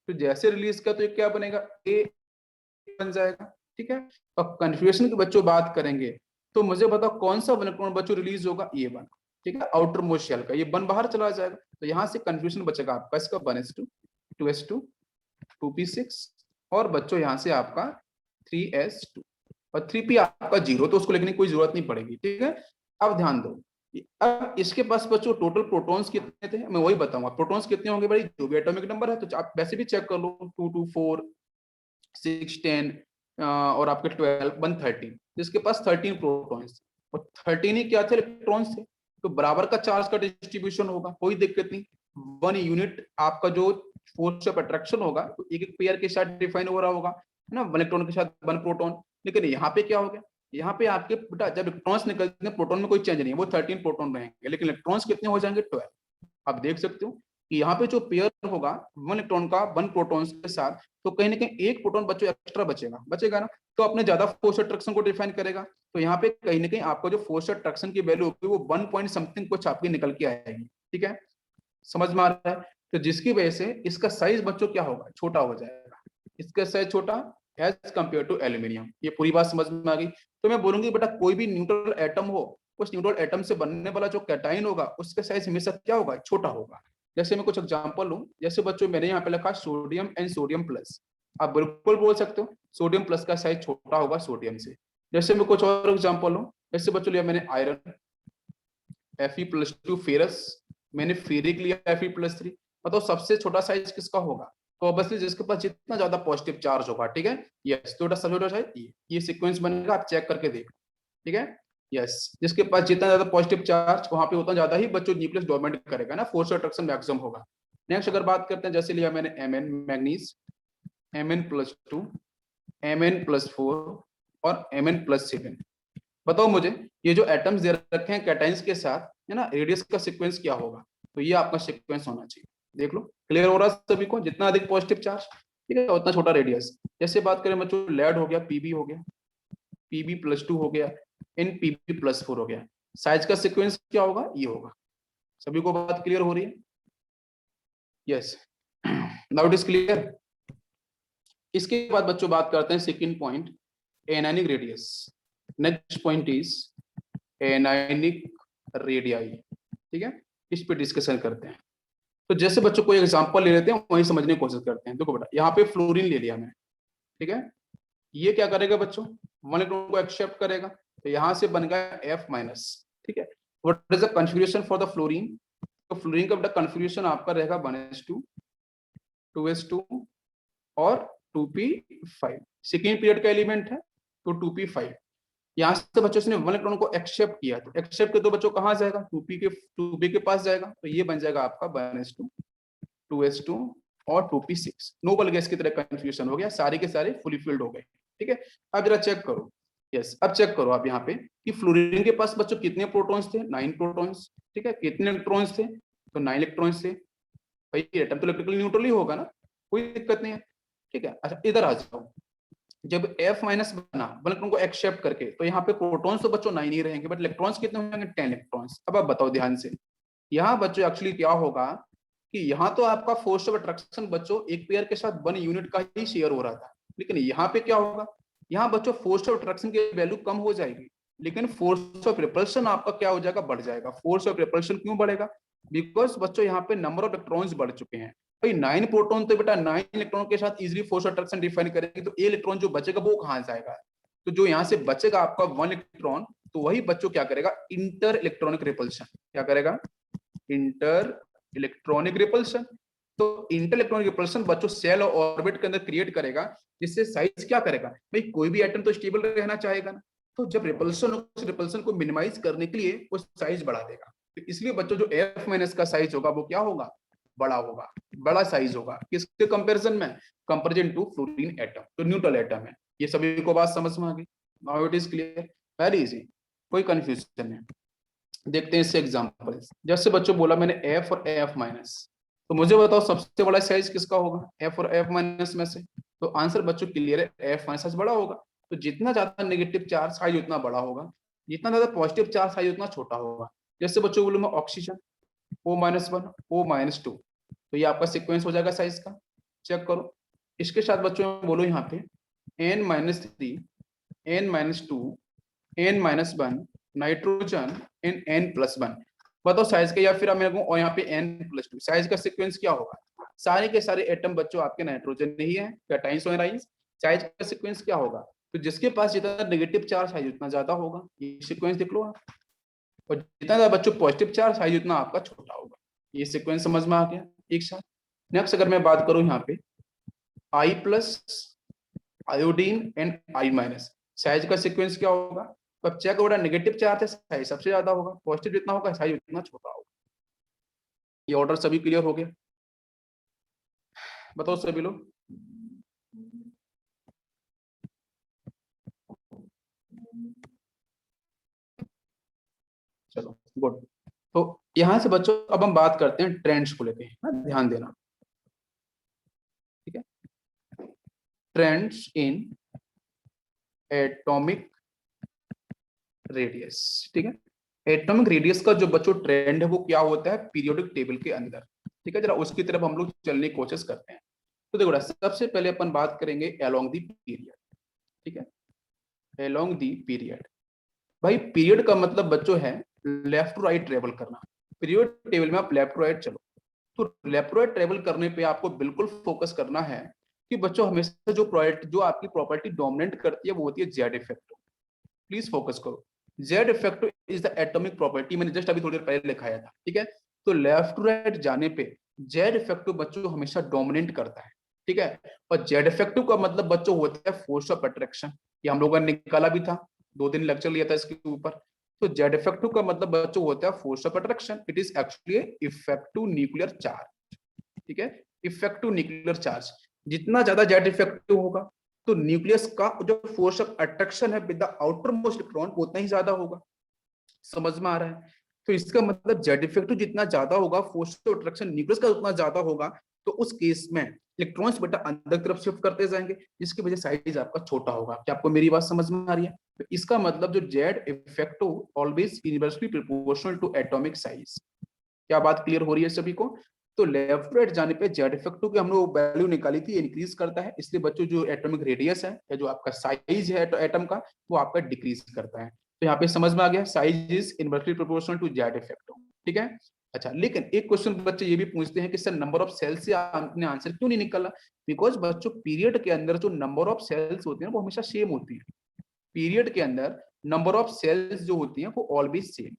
[SPEAKER 1] तो जैसे रिलीज किया तो ये क्या बनेगा, ए बन जाएगा, ठीक है। और कन्फ्यूजन की बच्चों बात करेंगे तो मुझे बताओ कौन सा 1 इलेक्ट्रॉन बच्चों रिलीज होगा, ये 1, ठीक है, आउटर मोस्ट शेल का, ये 1 बाहर चला जाएगा। तो यहाँ से कन्फ्यूजन बचेगा आपका इसका 1s2 2s2 2p6 और बच्चों यहाँ से आपका 3s2 और 3p आपका 0, तो उसको लिखने की कोई जरूरत नहीं पड़ेगी, ठीक है। अब ध्यान दो, अब इसके पास बच्चों टोटल प्रोटॉन्स कितने थे, मैं वही बताऊंगा। प्रोटॉन्स कितने होंगे भाई, जो भी एटॉमिक नंबर है तो आप वैसे भी चेक कर लो, 2 2 4 6 10 और आपके 12 113, इसके पास 13 प्रोटॉन्स और 13 ही क्या थे, इलेक्ट्रॉन्स थे। तो बराबर का चार्ज का डिस्ट्रीब्यूशन होगा, कोई दिक्कत नहीं। 1 यूनिट आपका जो फोर्स ऑफ अट्रैक्शन होगा तो एक एक पेयर के साथ डिफाइन हो रहा होगा, है ना, 1 इलेक्ट्रॉन के साथ 1 प्रोटॉन। लेकिन यहाँ पे क्या हो गया, यहाँ पे आपके बेटा जब इलेक्ट्रॉन्स निकलते हैं प्रोटॉन में कोई चेंज नहीं है, वो 13 प्रोटॉन रहेंगे, लेकिन इलेक्ट्रॉन्स कितने हो जाएंगे, 12। आप देख सकते हो कि यहाँ पे जो पेयर होगा 1 इलेक्ट्रॉन का 1 प्रोटॉन के साथ, तो कहीं ना कहीं 1 प्रोटॉन बच्चों एक्स्ट्रा बचेगा, बचेगा ना, तो अपने ज्यादा फोर्स अट्रैक्शन को डिफाइन करेगा। तो यहाँ पे कहीं ना कहीं आपका जो फोर्स अट्रैक्शन की वैल्यू होगी वो 1 पॉइंट समथिंग कुछ आपकी निकल के आएगी। ठीक है, समझ में आ रहा है? तो जिसकी वजह से इसका साइज बच्चों क्या होगा, छोटा हो जाएगा, इसका साइज छोटा एज कंपेयर टू एल्यूमिनियम। ये पूरी बात समझ में आ गई? तो मैं बोलूंगी बेटा कोई भी न्यूट्रल एटम हो, उस न्यूट्रल एटम से बनने वाला जो कैटाइन होगा उसका साइज हमेशा क्या होगा, छोटा होगा। जैसे मैं कुछ एग्जांपल लूं, जैसे बच्चों मैंने यहाँ पे लिखा सोडियम एंड सोडियम प्लस, आप बिल्कुल बोल सकते हो सोडियम प्लस का साइज छोटा होगा सोडियम से। जैसे मैं कुछ और एग्जांपल लूं, जैसे बच्चों लिया मैंने आयरन Fe+2 फेरस, मैंने फेरिक लिया Fe+3, मतलब सबसे छोटा साइज किसका होगा, तो ऑब्वियसली जिसके पास जितना ज्यादा पॉजिटिव चार्ज होगा। ठीक है, यस, छोटा सा छोटा साइज ये सीक्वेंस बनेगा, आप चेक करके देखो। ठीक है, यस, जिसके पास जितना ज्यादा पॉजिटिव चार्ज वहां पे उतना ज्यादा ही बच्चों न्यूक्लियस डोमिनेट करेगा ना, फोर्स अट्रैक्शन मैक्सिमम होगा। नेक्स्ट अगर बात करते हैं, जैसे लिया मैंने Mn मैग्नीज, Mn+2, Mn+4 और Mn+7। बताओ मुझे ये जो एटम्स दे रखे हैं कैटाइंस के साथ, है ना, रेडियस का सीक्वेंस क्या होगा, तो ये आपका सीक्वेंस होना चाहिए। देख लो, क्लियर हो रहा है सभी को? जितना अधिक पॉजिटिव चार्ज, ठीक है, उतना छोटा रेडियस। जैसे बात करें बच्चों, लेड हो गया, पीबी हो गया, Pb+2 हो गया, Npb+4 हो गया, साइज का सीक्वेंस क्या होगा, ये होगा। सभी को बात क्लियर हो रही है? Yes, now it is clear. इसके बाद बच्चों बात करते हैं second point, anionic radius. Next point is anionic radii. ठीक है, इस पे डिस्कशन करते हैं। तो जैसे बच्चों को एग्जांपल ले लेते हैं, वही समझने की कोशिश करते हैं। देखो बेटा, यहाँ पे फ्लोरीन ले लिया मैंने, ठीक है, ये क्या करेगा बच्चों, 1 इलेक्ट्रॉन को एक्सेप्ट करेगा, तो यहाँ से बन गया F-। ठीक है, what is the configuration for the fluorine, तो फ्लोरीन का बेटा कन्फिग्रेशन आपका रहेगा 1s2, 2s2 और 2p5। सेकेंड पीरियड का एलिमेंट है तो 2p5। यहाँ से बच्चों ने 1 इलेक्ट्रॉन को एक्सेप्ट किया, तो एक्सेप्ट के तो बच्चों कहाँ जाएगा, 2p के पास जाएगा, तो ये बन जाएगा आपका 1s2, 2s2 और 2p6। नोबल गैस की तरह कंफ्यूजन हो गया, सारे के सारे फुली फिल्ड हो गए। ठीक है, अब जरा चेक करो, यस, अब चेक करो आप यहाँ पे कि फ्लोरीन के पास बच्चों कितने प्रोटॉन्स थे, 9 प्रोटॉन्स। ठीक है, कितने इलेक्ट्रॉन्स थे, तो 9 इलेक्ट्रॉन्स थे। भाई एटम तो इलेक्ट्रिकली न्यूट्रल ही होगा ना, कोई दिक्कत नहीं है। ठीक है, अच्छा इधर आ जाओ, जब F- बना 1 इलेक्ट्रॉन को एक्सेप्ट करके, तो यहाँ पे प्रोटॉन्स तो बच्चों 9 ही रहेंगे, बट इलेक्ट्रॉन्स कितने होंगे, 10 इलेक्ट्रॉन्स। अब आप बताओ ध्यान से, यहाँ बच्चों एक्चुअली क्या होगा कि यहाँ तो आपका फोर्स ऑफ अट्रैक्शन बच्चों एक पेयर के साथ 1 यूनिट का ही शेयर हो रहा था, लेकिन यहाँ पे क्या होगा, यहाँ बच्चों फोर्स ऑफ अट्रैक्शन की वैल्यू कम हो जाएगी, लेकिन फोर्स ऑफ रिपल्शन आपका क्या हो जाएगा, बढ़ जाएगा। फोर्स ऑफ रिपल्शन क्यों बढ़ेगा, बिकॉज बच्चों यहाँ पे नंबर ऑफ इलेक्ट्रॉन्स बढ़ चुके हैं। भाई 9 प्रोटॉन तो बेटा 9 इलेक्ट्रॉन के साथ इजीली फोर्स अट्रैक्शन डिफाइन करेंगे, तो ए इलेक्ट्रॉन जो बचेगा वो कहाँ जाएगा, तो जो यहाँ से बचेगा आपका 1 इलेक्ट्रॉन, तो वही बच्चों क्या करेगा, इंटर इलेक्ट्रॉनिक रिपल्शन, क्या करेगा, इंटर इलेक्ट्रॉनिक रिपल्शन। तो इंटर इलेक्ट्रॉनिक रिपल्शन बच्चों सेल और ऑर्बिट के अंदर क्रिएट करेगा, जिससे साइज क्या करेगा, भाई कोई भी एटम तो स्टेबल रहना चाहेगा ना, तो जब रिपल्शन, उस रिपल्शन को मिनिमाइज करने के लिए वो साइज बढ़ा देगा। तो इसलिए बच्चों जो F- का साइज होगा वो क्या होगा, बड़ा होगा, बड़ा साइज होगा, किसके कंपैरिजन में, कंपैरिजन टू फ्लोरीन एटम, तो न्यूट्रल एटम है। ये सभी को बात समझ में आ गई? Now it is clear, very easy, कोई कंफ्यूजन नहीं। देखते हैं इससे एग्जांपल। जैसे बच्चों बोला मैंने F और F-, तो मुझे बताओ सबसे बड़ा साइज किसका होगा, F और F- में से, तो आंसर बच्चों क्लियर है, F- साइज बड़ा होगा। तो जितना ज्यादा नेगेटिव चार्ज साइज उतना बड़ा होगा, जितना ज्यादा पॉजिटिव चार्ज साइज उतना छोटा होगा। जैसे बच्चों बोलूँ मैं ऑक्सीजन O-1, O-2, तो ये आपका सीक्वेंस हो जाएगा साइज का, चेक करो। इसके साथ बच्चों बोलो यहाँ पे N-3, N-2, N-1 nitrogen in N+1। बताओ साइज का, या फिर मेरे को और यहाँ पे N+2 साइज का सीक्वेंस क्या होगा, सारे के सारे एटम बच्चों आपके नाइट्रोजन नहीं है, कैटाइंस और एनाइंस। साइज का सीक्वेंस क्या होगा, तो जिसके पास जितना नेगेटिव चार्ज साइज उतना ज्यादा होगा, ये सीक्वेंस देख लो आप, और जितना ज्यादा बच्चों पॉजिटिव चार्ज साइज उतना आपका छोटा होगा। ये सीक्वेंस समझ में आ गया एक साथ। नेक्स्ट अगर मैं बात करूं यहाँ पे I+, iodine and I-, size का सीक्वेंस क्या होगा, तो अब चेक होगा, नेगेटिव चार्ज है साइज सबसे ज्यादा होगा, पॉजिटिव जितना होगा साइज उतना छोटा होगा। ये ऑर्डर सभी क्लियर हो गया? बताओ सभी लोग। चलो गुड। तो यहां से बच्चों अब हम बात करते हैं ट्रेंड्स को लेके, ध्यान देना, ठीक है। ट्रेंड्स इन एटॉमिक रेडियस, ठीक है। एटॉमिक रेडियस का जो बच्चों ट्रेंड है वो क्या होता है पीरियोडिक टेबल के अंदर, ठीक है। जरा उसकी तरफ हम लोग चलने की कोशिश करते हैं। तो देखो सबसे पहले अपन बात करेंगे अलोंग दी पीरियड, ठीक है। अलोंग दी पीरियड, भाई पीरियड का मतलब बच्चों है लेफ्ट टू राइट ट्रेवल करना। पीरियड टेबल में आप लेफ्ट टू राइट चलो, तो लेफ्ट टू राइट ट्रेवल करने पे आपको बिल्कुल फोकस करना है कि बच्चों हमेशा जो आपकी प्रॉपर्टी डोमिनेट करती है वो होती है जेड इफेक्ट। प्लीज फोकस करो, Z effect is the atomic property, मैंने जस्ट अभी थोड़ी देर पहले लिखाया था, ठीक है। तो लेफ्ट टू राइट जाने पे जेड इफेक्टिव बच्चों हमेशा डोमिनेट करता है, ठीक है। और जेड इफेक्टिव का मतलब बच्चों होता है फोर्स ऑफ अट्रैक्शन, ये हम लोगों ने निकाला भी था, 2 दिन लेक्चर लिया था इसके ऊपर। तो जेड इफेक्टिव का मतलब बच्चों होता है force of attraction, it is actually effective nuclear charge, ठीक है। इफेक्टिव न्यूक्लियर चार्ज जितना ज्यादा जेड इफेक्टिव होगा तो न्यूक्लियस का जो फोर्स ऑफ अट्रैक्शन है with the outer most electron उतना ही ज्यादा होगा। समझ में आ रहा है? तो इसका मतलब जेड इफेक्टिव जितना ज्यादा होगा फोर्स ऑफ अट्रैक्शन न्यूक्लियस का उतना ज्यादा होगा, तो उस केस में इलेक्ट्रॉन्स बेटा अंदर तरफ शिफ्ट करते जाएंगे, जिसकी वजह साइज आपका छोटा होगा। क्या आपको मेरी बात समझ में आ रही है? तो इसका मतलब जो Z effective always inversely proportional to atomic size. क्या बात क्लियर हो रही है सभी को? तो लेफ्ट राइट जाने पे जेड इफेक्टिव की हम लोग वैल्यू निकाली थी, इंक्रीज करता है, इसलिए बच्चों जो एटॉमिक रेडियस है या जो आपका साइज है एटम का वो आपका डिक्रीज करता है। तो यहाँ पे समझ में आ गया, size is inversely proportional to Z effective, ठीक है। अच्छा, लेकिन एक क्वेश्चन बच्चे ये भी पूछते हैं कि सर नंबर ऑफ सेल्स से आपने आंसर क्यों नहीं निकाला? बिकॉज बच्चों पीरियड के अंदर जो नंबर ऑफ सेल्स होती है वो हमेशा सेम होती है। पीरियड के अंदर नंबर ऑफ सेल्स जो होती है वो ऑलवेज सेम,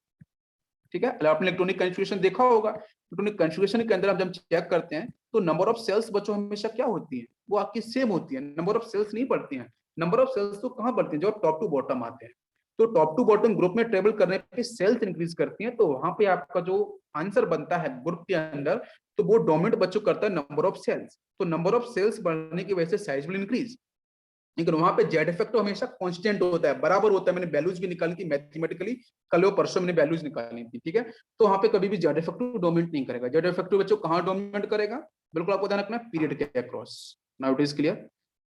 [SPEAKER 1] ठीक है। आपने इलेक्ट्रॉनिक कन्फिगरेशन देखा होगा, इलेक्ट्रॉनिक कन्फिगरेशन के अंदर आप जब चेक करते हैं तो नंबर ऑफ सेल्स बच्चों हमेशा क्या होती है, वो आपकी सेम होती है, नंबर ऑफ सेल्स नहीं बढ़ती हैं। नंबर ऑफ सेल्स तो कहाँ बढ़ती है, जब टॉप टू बॉटम आते हैं। तो टॉप टू बॉटम ग्रुप में ट्रेवल करने पे सेल्स इंक्रीज करती हैं, तो वहां पे आपका जो आंसर बनता है ग्रुप के अंदर, तो वो डोमिनेट बच्चों करता है नंबर ऑफ सेल्स। तो नंबर ऑफ सेल्स बढ़ने की वजह से साइज विल इंक्रीज, लेकिन वहां पे जेड इफेक्ट तो हमेशा कांस्टेंट होता है, बराबर होता है। मैंने वैल्यूज भी निकाली थी मैथमेटिकली, कल वो परसों मैंने वैल्यूज निकाली थी, ठीक है। तो वहां पे कभी भी जेड इफेक्ट डोमिनेट नहीं करेगा। जेड इफेक्ट बच्चों कहां डोमिनेट करेगा? बिल्कुल आपको ध्यान रखना है पीरियड के across. Now it is clear,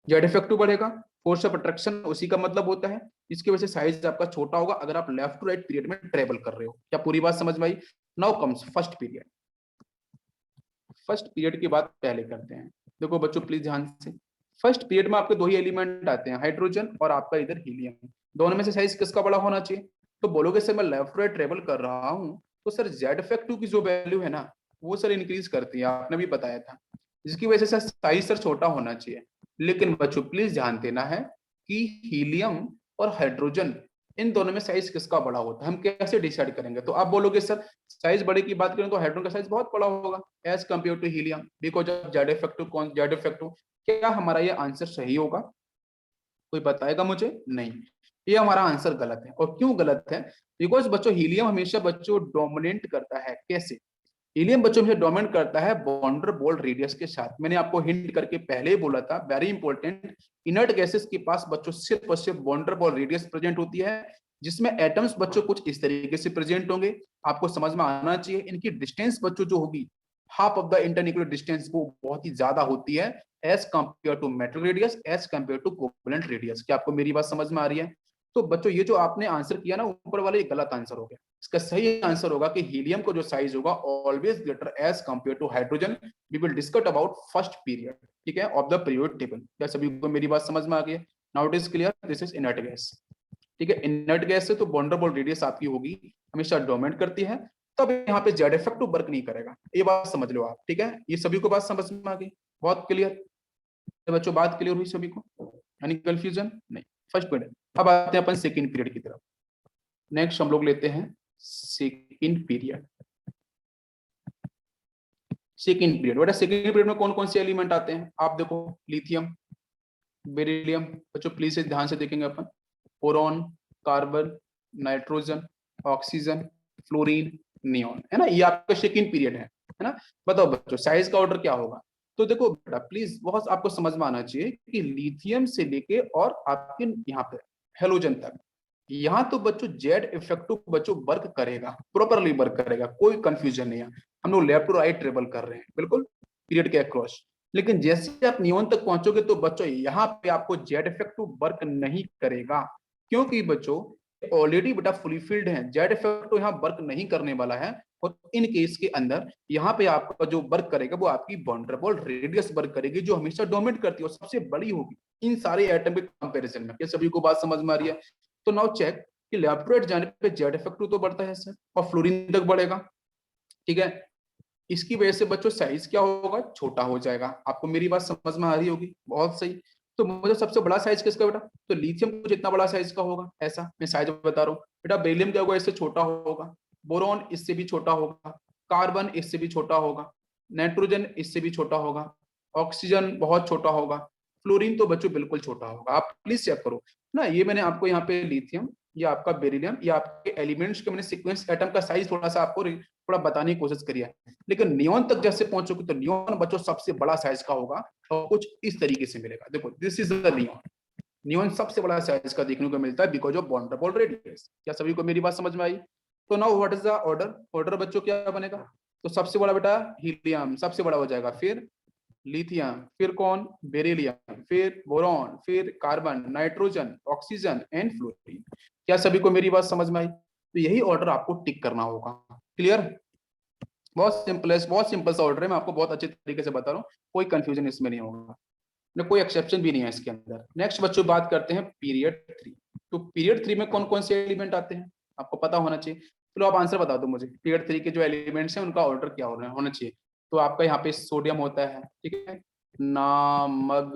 [SPEAKER 1] Z effect बढ़ेगा, फोर्स ऑफ अट्रैक्शन उसी का मतलब होता है, इसकी वजह से साइज आपका छोटा होगा अगर आप लेफ्ट टू राइट पीरियड में ट्रेवल कर रहे हो। क्या पूरी बात समझ में आई? Now comes first period. First period की बात पहले करते हैं। देखो बच्चों प्लीज ध्यान से, फर्स्ट पीरियड में आपके 2 ही एलिमेंट आते हैं, हाइड्रोजन और आपका इधर हीलियम। दोनों में से साइज किसका बड़ा होना चाहिए? तो बोलोगे सर मैं लेफ्ट राइट ट्रेवल कर रहा हूँ, तो सर जेड इफेक्टिव की जो वैल्यू है ना वो सर इंक्रीज करती है, आपने भी बताया था, जिसकी वजह से साइज सर छोटा होना चाहिए। लेकिन बच्चों प्लीज ध्यान देना है कि हीलियम और हाइड्रोजन इन दोनों में साइज किसका बड़ा होता है, हम कैसे डिसाइड करेंगे? तो आप बोलोगे सर साइज बड़े की बात करें तो हाइड्रोजन का साइज बहुत बड़ा होगा as compare to helium, because of Z effective. कौन जेड इफेक्टिव? क्या हमारा ये आंसर सही होगा? कोई बताएगा मुझे? नहीं, ये हमारा आंसर गलत है। और क्यों गलत है? बिकॉज बच्चों हीलियम हमेशा बच्चों डोमिनेट करता है। कैसे? हीलियम बच्चों में डोमिनेट करता है वॉन बोल्ट रेडियस के साथ। मैंने आपको हिंट करके पहले ही बोला था, वेरी इंपॉर्टेंट, इनर्ट गैसेस के पास बच्चों सिर्फ और सिर्फ वॉन बोल्ट रेडियस प्रेजेंट होती है, जिसमें एटम्स बच्चों कुछ इस तरीके से प्रेजेंट होंगे। आपको समझ में आना चाहिए इनकी डिस्टेंस बच्चों जो होगी half of the internuclear distance, वो बहुत ही ज्यादा होती है as compare to metal radius, as compare to covalent radius. क्या आपको मेरी बात समझ में आ रही है? तो बच्चों ये जो आपने आंसर किया ना ऊपर वाले, ये गलत आंसर हो गया। इसका सही आंसर होगा कि हीलियम को जो साइज होगा always greater as compare to hydrogen. We will discuss about first period, ठीक है, ऑफ द पीरियड टेबल। क्या सभी को मेरी बात समझ में आ गई? Now it is clear, this is inert gas, ठीक है। इनर्ट गैस से तो वंडरबॉल रेडियस आपकी होगी हमेशा डोमिनेट करती है, तब यहाँ पे जेड इफेक्ट वर्क नहीं करेगा, ये बात समझ लो आप, ठीक है। ये सभी को बात समझ में आ गई? बहुत क्लियर बच्चों, बात क्लियर हुई सभी को? यानी कंफ्यूजन नहीं? First period. अब आते हैं अपन सेकेंड पीरियड की तरफ। नेक्स्ट हम लोग लेते हैं सेकेंड पीरियड। सेकेंड पीरियड बेटा, सेकेंड पीरियड में कौन कौन से एलिमेंट आते हैं आप देखो, लिथियम, बेरिलियम, बच्चों प्लीज से ध्यान से देखेंगे अपन, boron, carbon, nitrogen, oxygen, fluorine, neon, है ना। ये आपका सेकेंड पीरियड है ना। बताओ बच्चों साइज का ऑर्डर क्या होगा? तो देखो बेटा प्लीज बहुत आपको समझ में आना चाहिए कि लिथियम से लेके और आपके यहाँ पे हेलोजन तक, यहाँ तो बच्चों जेड इफेक्टिव बच्चों वर्क करेगा, प्रॉपरली वर्क करेगा, कोई कंफ्यूजन नहीं है। हम लोग लेफ्ट टू राइट ट्रेवल कर रहे हैं बिल्कुल पीरियड के अक्रॉस। लेकिन जैसे आप नियॉन तक पहुंचोगे तो बच्चों यहाँ पे आपको जेड इफेक्टिव वर्क नहीं करेगा, क्योंकि बच्चों ऑलरेडी बेटा फुली फील्ड है, जेड इफेक्टिव यहाँ वर्क नहीं करने वाला है। और इन केस के अंदर यहाँ पे आपका जो वर्क करेगा वो आपकी वंडरबॉल रेडियस वर्क करेगी, जो हमेशा डोमिनेट करती है और सबसे बड़ी होगी इन सारे एटम के कंपैरिजन में। क्या सभी को बात समझ में आ रही है? तो नाउ चेक कि लेफ्ट टू राइट जाने पे जेड इफेक्टिव तो बढ़ता है सर, और फ्लोरीन तक बढ़ेगा, ठीक है। इसकी वजह से बच्चों साइज क्या होगा, छोटा हो जाएगा। आपको मेरी बात समझ में आ रही होगी, बहुत सही। तो मुझे सबसे बड़ा साइज किसका बेटा, तो लिथियम को जितना बड़ा साइज का होगा, ऐसा मैं साइज बता रहा हूँ बेटा। बेरिलियम क्या होगा, इससे छोटा होगा। बोरॉन इससे भी छोटा होगा। कार्बन इससे भी छोटा होगा। नाइट्रोजन इससे भी छोटा होगा। ऑक्सीजन बहुत छोटा होगा। फ्लोरीन तो बच्चों बिल्कुल छोटा होगा। आप प्लीज चेक करो ना, ये मैंने आपको यहाँ पे लिथियम, ये आपका बेरिलियम, ये आपके एलिमेंट्स के मैंने सीक्वेंस एटम का साइज थोड़ा सा आपको थोड़ा बताने की कोशिश करी है। लेकिन नियॉन तक जैसे पहुंचोगे तो नियॉन बच्चों सबसे बड़ा साइज का होगा और कुछ इस तरीके से मिलेगा। देखो this is the neon. Neon सबसे बड़ा साइज का देखने को मिलता है बिकॉज ऑफ वंडरबॉल रेडियस। क्या सभी को मेरी बात समझ में आई? तो now what is the order, order बच्चों क्या बनेगा, तो सबसे बड़ा बेटा हीलियम सबसे बड़ा हो जाएगा, फिर लिथियम, फिर कौन, बेरिलियम, फिर बोरॉन, फिर carbon, nitrogen, oxygen and fluorine. क्या सभी को मेरी बात समझ में आई? तो यही ऑर्डर आपको टिक करना होगा। क्लियर? बहुत सिंपल है, बहुत सिंपल सा ऑर्डर है, मैं आपको बहुत अच्छे तरीके से बता रहा हूँ, कोई कंफ्यूजन इसमें नहीं होगा, कोई एक्सेप्शन भी नहीं है इसके अंदर। नेक्स्ट बच्चों बात करते हैं पीरियड 3। तो पीरियड 3 में कौन कौन से एलिमेंट आते हैं, आपको पता होना चाहिए। चलो आप आंसर बता दो मुझे, पीरियड 3 के जो एलिमेंट्स हैं उनका ऑर्डर क्या होना चाहिए। तो आपका यहाँ पे सोडियम होता है, ठीक है, ना, मग,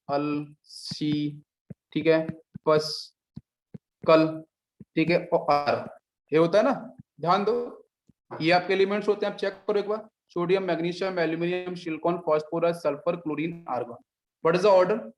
[SPEAKER 1] अल, सी, ठीक है, पस, कल, ठीक है, और आर, ये होता है ना, ध्यान दो, ये आपके एलिमेंट्स होते हैं। आप चेक करो एक बार, sodium, magnesium, aluminium, silicon, phosphorus, sulphur, chlorine, argon. What is the order,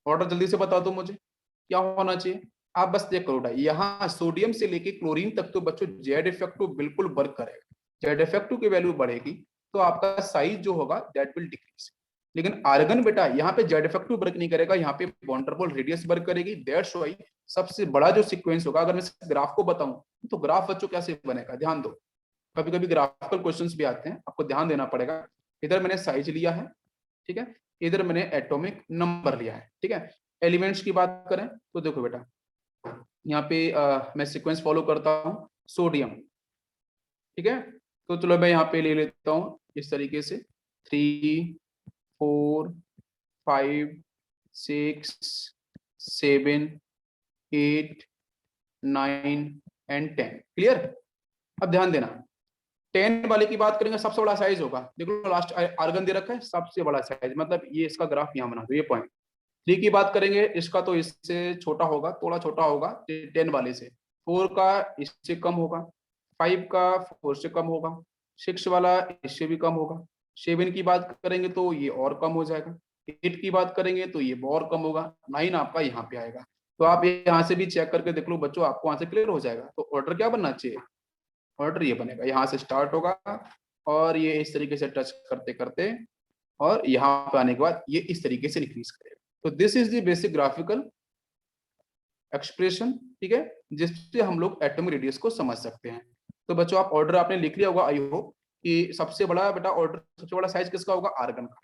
[SPEAKER 1] order जल्दी से बता दो मुझे क्या होना चाहिए। आप बस देख करो, यहाँ सोडियम से लेके क्लोरीन तक तो बच्चों जेड इफेक्टिव बिल्कुल वर्क करेगा। जेड इफेक्टिव की वैल्यू बढ़ेगी तो आपका साइज जो होगा दैट विल डिक्रीज। लेकिन आर्गन बेटा यहाँ पे जेड इफेक्टिव वर्क नहीं करेगा, यहाँ पे वंडरबॉल रेडियस वर्क करेगी। दैट्स व्हाई सबसे बड़ा जो सीक्वेंस होगा, अगर मैं ग्राफ को बताऊं तो ग्राफ बच्चों कैसे बनेगा, ध्यान दो। कभी कभी ग्राफिकल क्वेश्चंस भी आते हैं, आपको ध्यान देना पड़ेगा। इधर मैंने साइज लिया है, ठीक है, इधर मैंने एटॉमिक नंबर लिया है, ठीक है। एलिमेंट्स की बात करें तो देखो बेटा, यहाँ पे मैं सीक्वेंस फॉलो करता हूँ, सोडियम, ठीक है। तो चलो मैं यहाँ पे ले लेता हूँ इस तरीके से 3 4 5 6 7 8 9 एंड 10। क्लियर? अब ध्यान देना, 10 वाले की बात करेंगे सबसे बड़ा साइज होगा, देखो लास्ट आर्गन दे रखा है, सबसे बड़ा साइज, मतलब ये इसका ग्राफ यहाँ बना दो, ये पॉइंट। 3 की बात करेंगे, इसका तो इससे छोटा होगा, थोड़ा छोटा होगा 10 वाले से। 4 का इससे कम होगा, 5 का 4 से कम होगा, 6 वाला इससे भी कम होगा, 7 की बात करेंगे तो ये और कम हो जाएगा, 8 की बात करेंगे तो ये और कम होगा, 9 आपका यहाँ पे आएगा। तो आप यहाँ से भी चेक करके देख लो बच्चों, आपको वहां से क्लियर हो जाएगा। तो ऑर्डर क्या बनना चाहिए, ऑर्डर ये बनेगा, यहाँ से स्टार्ट होगा और ये इस तरीके से टच करते करते और यहाँ पे आने के बाद ये इस तरीके से इंक्रीज करेगा। तो this is the basic graphical expression, ठीक है, जिससे हम लोग एटॉमिक रेडियस को समझ सकते हैं। तो बच्चों आप ऑर्डर आपने लिख लिया होगा आई होप, कि सबसे बड़ा बेटा ऑर्डर, सबसे बड़ा साइज किसका होगा, आर्गन का।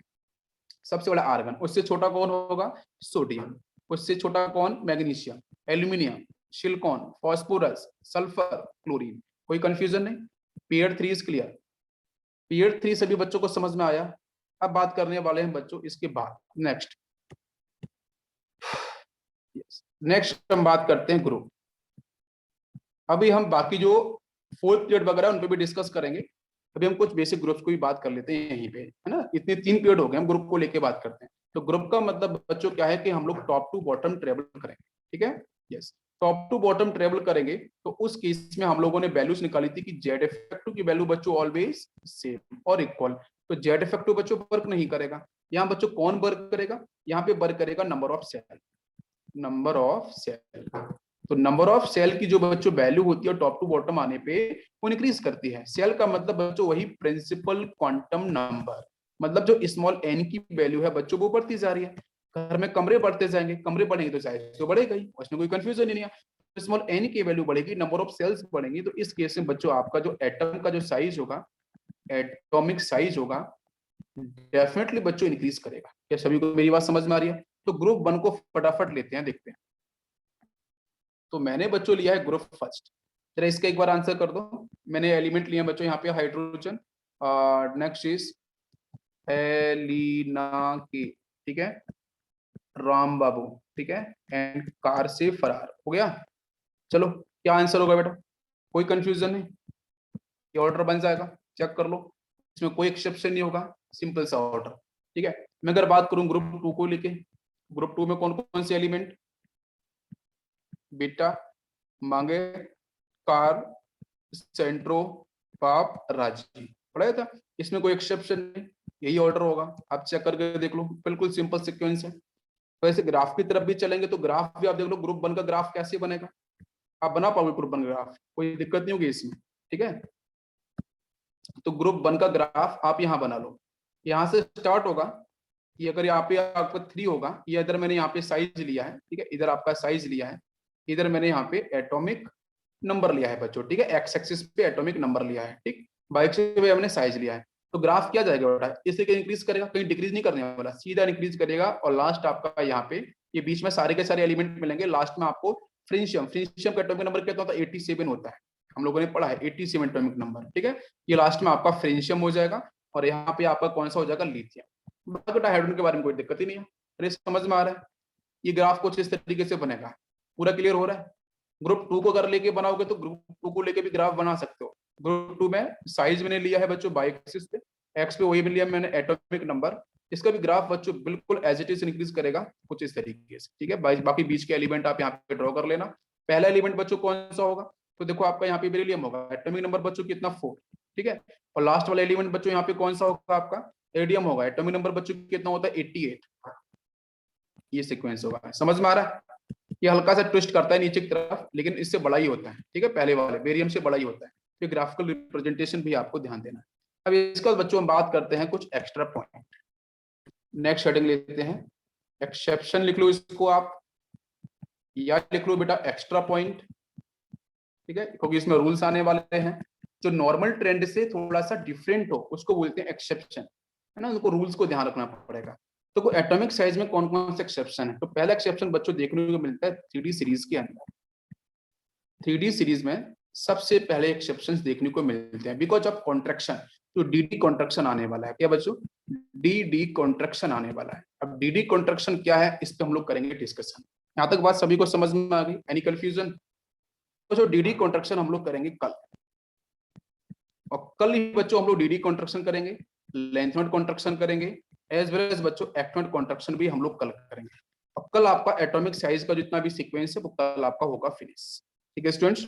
[SPEAKER 1] सबसे बड़ा आर्गन, उससे छोटा कौन होगा, सोडियम, उससे छोटा कौन, magnesium, aluminium, silicon, phosphorus, sulphur, chlorine. कोई कंफ्यूजन नहीं, पीरियड 3 इज क्लियर। पीरियड 3 सभी बच्चों को समझ में आया। अब बात करने वाले हैं बच्चों इसके बाद, नेक्स्ट नेक्स्ट हम बात करते हैं ग्रुप। अभी हम बाकी जो फोर्थ पीरियड वगैरह उन पे भी डिस्कस करेंगे, अभी हम कुछ बेसिक ग्रुप्स को भी बात कर लेते हैं यहीं पे, है ना। इतने 3 पीरियड हो गए, हम ग्रुप को लेके बात करते हैं। तो ग्रुप का मतलब बच्चों क्या है कि हम लोग टॉप टू बॉटम ट्रेवल करेंगे, ठीक है, yes. Top to bottom travel करेंगे तो उस केस में हम लोगों ने वैल्यूज निकाली थी कि जेड इफेक्टिव की वैल्यू बच्चों ऑलवेज सेम और इक्वल। तो जेड इफेक्टिव बच्चों वर्क नहीं करेगा, यहाँ बच्चों कौन वर्क करेगा, यहाँ पे वर्क करेगा number of cell, number of cell. तो नंबर ऑफ सेल की जो बच्चों वैल्यू होती है टॉप टू बॉटम आने पे वो इंक्रीज करती है। सेल का मतलब बच्चों वही प्रिंसिपल क्वांटम नंबर, मतलब जो स्मॉल एन की वैल्यू है बच्चों वो बढ़ती जा रही है। घर में कमरे बढ़ते जाएंगे, कमरे बढ़ेंगे तो साइज तो बढ़ेगा ही, उसमें कोई कंफ्यूजन ही नहीं है। स्मॉल एन की वैल्यू बढ़ेगी, नंबर ऑफ सेल्स बढ़ेंगी, तो इस केस में बच्चों आपका जो एटम का जो साइज होगा, एटॉमिक साइज होगा, डेफिनेटली बच्चों इंक्रीज करेगा। क्या सभी को मेरी बात समझ में आ रही है? तो ग्रुप 1 को फटाफट लेते हैं, देखते हैं। तो मैंने बच्चों लिया है ग्रुप फर्स्ट। जरा इसका एक बार आंसर कर दो। मैंने एलिमेंट लिया बच्चों यहाँ पे हाइड्रोजन, नेक्स्ट इज एलिना की, ठीक है, राम बाबू, ठीक है, एंड कार से फरार हो गया। चलो क्या आंसर होगा बेटा? कोई कंफ्यूजन नहीं, ये ऑर्डर बन जाएगा, चेक कर लो, इसमें कोई एक्सेप्शन नहीं होगा, सिंपल सा ऑर्डर। ठीक है, मैं अगर बात करूं ग्रुप 2 को लेके, ग्रुप 2 में कौन कौन से एलिमेंट? बीटा, मांगे, कार, सेंट्रो, पाप, राजी, पढ़ाया था। इसमें कोई एक्सेप्शन नहीं, यही ऑर्डर होगा, आप चेक करके देख लो, बिल्कुल सिंपल सीक्वेंस है। तो ऐसे ग्राफ की तरफ भी चलेंगे तो ग्राफ भी आप देख लो, ग्रुप 1 का ग्राफ कैसे बनेगा, आप बना पाओगे ग्रुप 1 ग्राफ, कोई दिक्कत नहीं होगी इसमें। ठीक है, तो ग्रुप 1 का ग्राफ आप यहाँ बना लो, यहाँ से स्टार्ट होगा। ये अगर यहाँ पे आपका 3 होगा, ये इधर मैंने यहाँ पे साइज लिया है, ठीक है, इधर आपका साइज लिया है, इधर मैंने यहाँ पे एटॉमिक नंबर लिया है बच्चों, ठीक है, एक्स एक्सिस पे एटॉमिक नंबर लिया है, ठीक, वाई एक्सिस पे हमने साइज लिया है। तो ग्राफ क्या जाएगा बेटा, इससे कहीं इंक्रीज करेगा, कहीं डिक्रीज नहीं करने वाला, सीधा इंक्रीज करेगा। और लास्ट आपका यहाँ पे ये बीच में सारे के सारे एलिमेंट मिलेंगे, लास्ट में आपको फ्रेंशियम, फ्रेंशियम का एटॉमिक नंबर कितना होता है? 87 होता है, हम लोगों ने पढ़ा है 87 एटॉमिक नंबर, ठीक है। ये लास्ट में आपका फ्रेंशियम हो जाएगा, और यहाँ पे आपका कौन सा हो जाएगा? लिथियम। बाकी डायहाइड्रोजन के बारे में कोई दिक्कत ही नहीं है। अरे समझ में आ रहा है? ये ग्राफ कुछ इस तरीके से बनेगा, पूरा क्लियर हो रहा है? ग्रुप 2 को अगर लेके बनाओगे तो ग्रुप 2 को लेके भी ग्राफ बना सकते हो। ग्रुप 2 में साइज मैंने लिया है बच्चों बाई एक्सिस पे, एक्स पे वही भी लिया मैंने एटॉमिक नंबर, इसका भी ग्राफ बच्चों बिल्कुल एज इट इज इंक्रीज करेगा कुछ इस तरीके से। ठीक है, बाकी बीच के एलिमेंट आप यहाँ पे ड्रॉ कर लेना। पहला एलिमेंट बच्चों कौन सा होगा? तो देखो आपका यहाँ पे बेरिलियम होगा, एटॉमिक नंबर बच्चों कितना? 4, ठीक है। और लास्ट वाला एलिमेंट बच्चों यहाँ पे कौन सा होगा? आपका रेडियम होगा, एटॉमिक नंबर बच्चों कितना होता है? 88। ये सीक्वेंस होगा, समझ में आ रहा है? ये हल्का सा ट्विस्ट करता है नीचे की तरफ, लेकिन इससे बड़ा ही होता है, ठीक है, पहले वाले बेरियम से बड़ा ही होता है। तो ग्राफिकल रिप्रेजेंटेशन भी आपको ध्यान देना है। अब इसके बाद बच्चों हम बात करते हैं कुछ एक्स्ट्रा पॉइंट। नेक्स्ट हेडिंग लेते हैं, एक्सेप्शन लिख लो इसको आप, या लिख लो बेटा एक्स्ट्रा पॉइंट, ठीक है, क्योंकि इसमें रूल्स आने वाले हैं। जो नॉर्मल ट्रेंड से थोड़ा सा डिफरेंट हो उसको बोलते हैं एक्सेप्शन, है ना, उनको रूल्स को ध्यान रखना पड़ेगा। तो एटॉमिक साइज में कौन कौन से एक्सेप्शन है? तो पहला एक्सेप्शन बच्चों देखने को मिलता है 3D सीरीज के अंदर। 3D सीरीज में सबसे पहले एक्सेप्शंस देखने को मिलते हैं बिकॉज ऑफ कॉन्ट्रैक्शन। तो डी कॉन्ट्रैक्शन आने वाला है, क्या बच्चों? डी कॉन्ट्रैक्शन आने वाला है। अब डी कॉन्ट्रैक्शन क्या है, इस पे हम लोग करेंगे डिस्कशन। यहाँ तक बात सभी को समझ में आ गई? Any confusion? तो जो डी कॉन्ट्रैक्शन हम लोग करेंगे कल, और कल ही बच्चों हम लोग डी कॉन्ट्रैक्शन करेंगे, लेंथमेंट कॉन्ट्रैक्शन करेंगे, एज वेल एज बच्चों एक्टमेंट कॉन्ट्रैक्शन भी हम लोग कल करेंगे। और कल आपका एटॉमिक साइज का जितना भी सीक्वेंस है वो कल आपका होगा फिनिश। ठीक है स्टूडेंट्स,